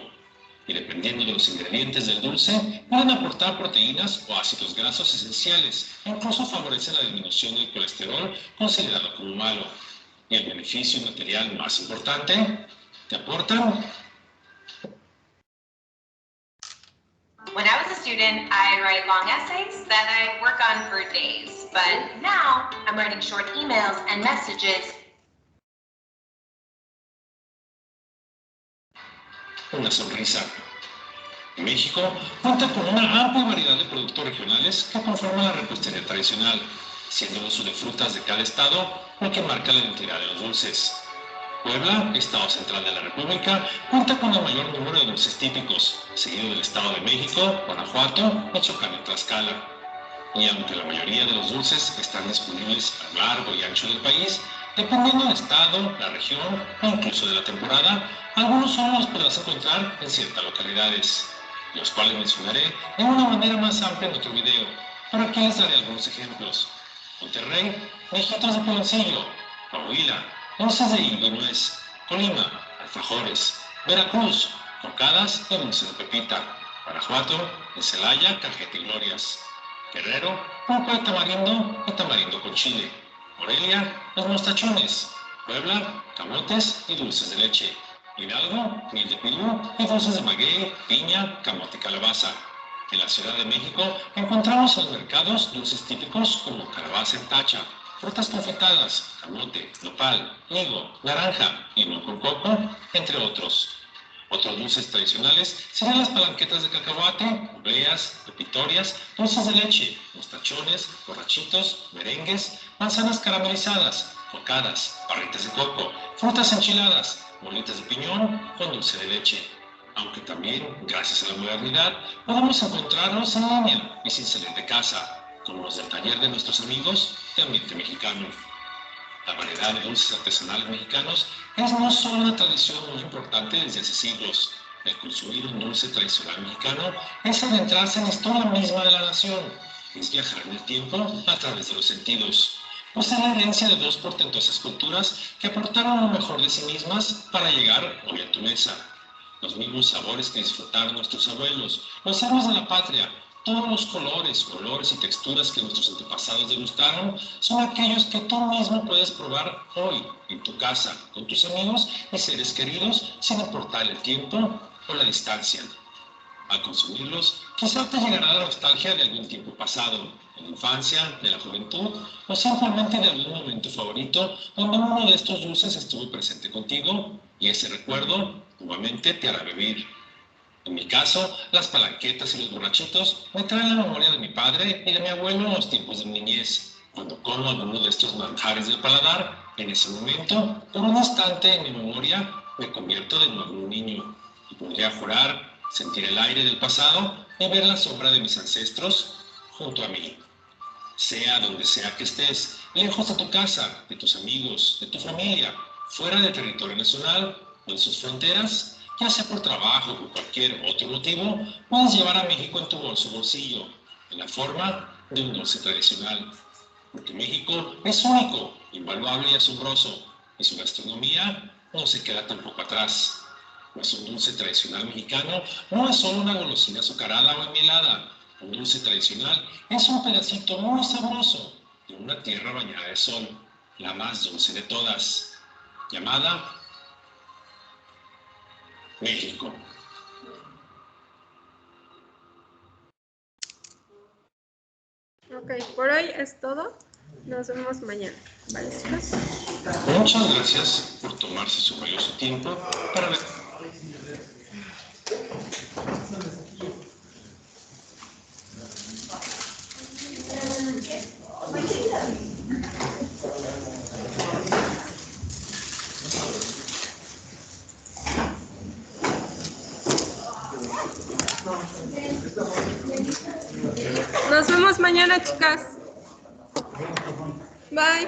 Y dependiendo de los ingredientes del dulce, pueden aportar proteínas o ácidos grasos esenciales e incluso favorecen la disminución del colesterol considerado como malo. y el beneficio material más importante, te aportan. When I was a student, I'd write long essays that I'd work on for days. But now, I'm writing short emails and messages. Una sonrisa. México cuenta con una amplia variedad de productos regionales que conforman la repostería tradicional, siendo el uso de frutas de cada estado lo que marca la identidad de los dulces. Puebla, estado central de la República, cuenta con el mayor número de dulces típicos, seguido del Estado de México, Guanajuato, Michoacán y Tlaxcala. Y aunque la mayoría de los dulces están disponibles a lo largo y ancho del país, dependiendo del estado, la región o incluso de la temporada, algunos solo los podrás encontrar en ciertas localidades, los cuales mencionaré de una manera más amplia en otro video, pero aquí les daré algunos ejemplos. Monterrey, mijitos de piloncillo; Coahuila, dulces de higo y nuez; Colima, alfajores; Veracruz, cocadas y dulces de pepita; Guanajuato, en Celaya, cajeta y glorias; Guerrero, pulpo de tamarindo y tamarindo con chile; Morelia, los mostachones; Puebla, camotes y dulces de leche; Hidalgo, miel de pilú y dulces de maguey, piña, camote y calabaza. En la Ciudad de México encontramos en los mercados dulces típicos como calabaza en tacha, frutas confitadas, camote, nopal, higo, naranja, limón con coco, entre otros. Otros dulces tradicionales serían las palanquetas de cacahuate, obleas, pepitorias, dulces de leche, mostachones, borrachitos, merengues, manzanas caramelizadas, cocadas, barritas de coco, frutas enchiladas, bolitas de piñón con dulce de leche. Aunque también, gracias a la modernidad, podemos encontrarlos en línea y sin salir de casa, como los del taller de nuestros amigos de Ambiente Mexicano. La variedad de dulces artesanales mexicanos es no solo una tradición muy importante desde hace siglos. El consumir un dulce tradicional mexicano es adentrarse en la historia misma de la nación, es viajar en el tiempo a través de los sentidos. Pues es la herencia de dos portentosas culturas que aportaron lo mejor de sí mismas para llegar hoy a tu mesa. Los mismos sabores que disfrutaron nuestros abuelos, los héroes de la patria, todos los colores, olores y texturas que nuestros antepasados degustaron son aquellos que tú mismo puedes probar hoy, en tu casa, con tus amigos y seres queridos, sin importar el tiempo o la distancia. Al consumirlos, quizá te llegará la nostalgia de algún tiempo pasado, de la infancia, de la juventud, o simplemente de algún momento favorito donde uno de estos dulces estuvo presente contigo y ese recuerdo nuevamente te hará vivir. En mi caso, las palanquetas y los borrachitos me traen la memoria de mi padre y de mi abuelo en los tiempos de mi niñez. Cuando como alguno de estos manjares del paladar, en ese momento, por un instante en mi memoria, me convierto de nuevo en un niño y podría jurar sentir el aire del pasado y ver la sombra de mis ancestros junto a mí. Sea donde sea que estés, lejos de tu casa, de tus amigos, de tu familia, fuera del territorio nacional o en sus fronteras, ya sea por trabajo o cualquier otro motivo, puedes llevar a México en tu bolsillo, en la forma de un dulce tradicional. Porque México es único, invaluable y asombroso, y su gastronomía no se queda tampoco atrás. Pues un dulce tradicional mexicano no es solo una golosina azucarada o enmielada. Un dulce tradicional es un pedacito muy sabroso de una tierra bañada de sol, la más dulce de todas, llamada México. Ok, por hoy es todo. Nos vemos mañana. ¿Vale, chicos? Muchas gracias por tomarse su valioso tiempo para ver. Nos vemos mañana, chicas. Bye.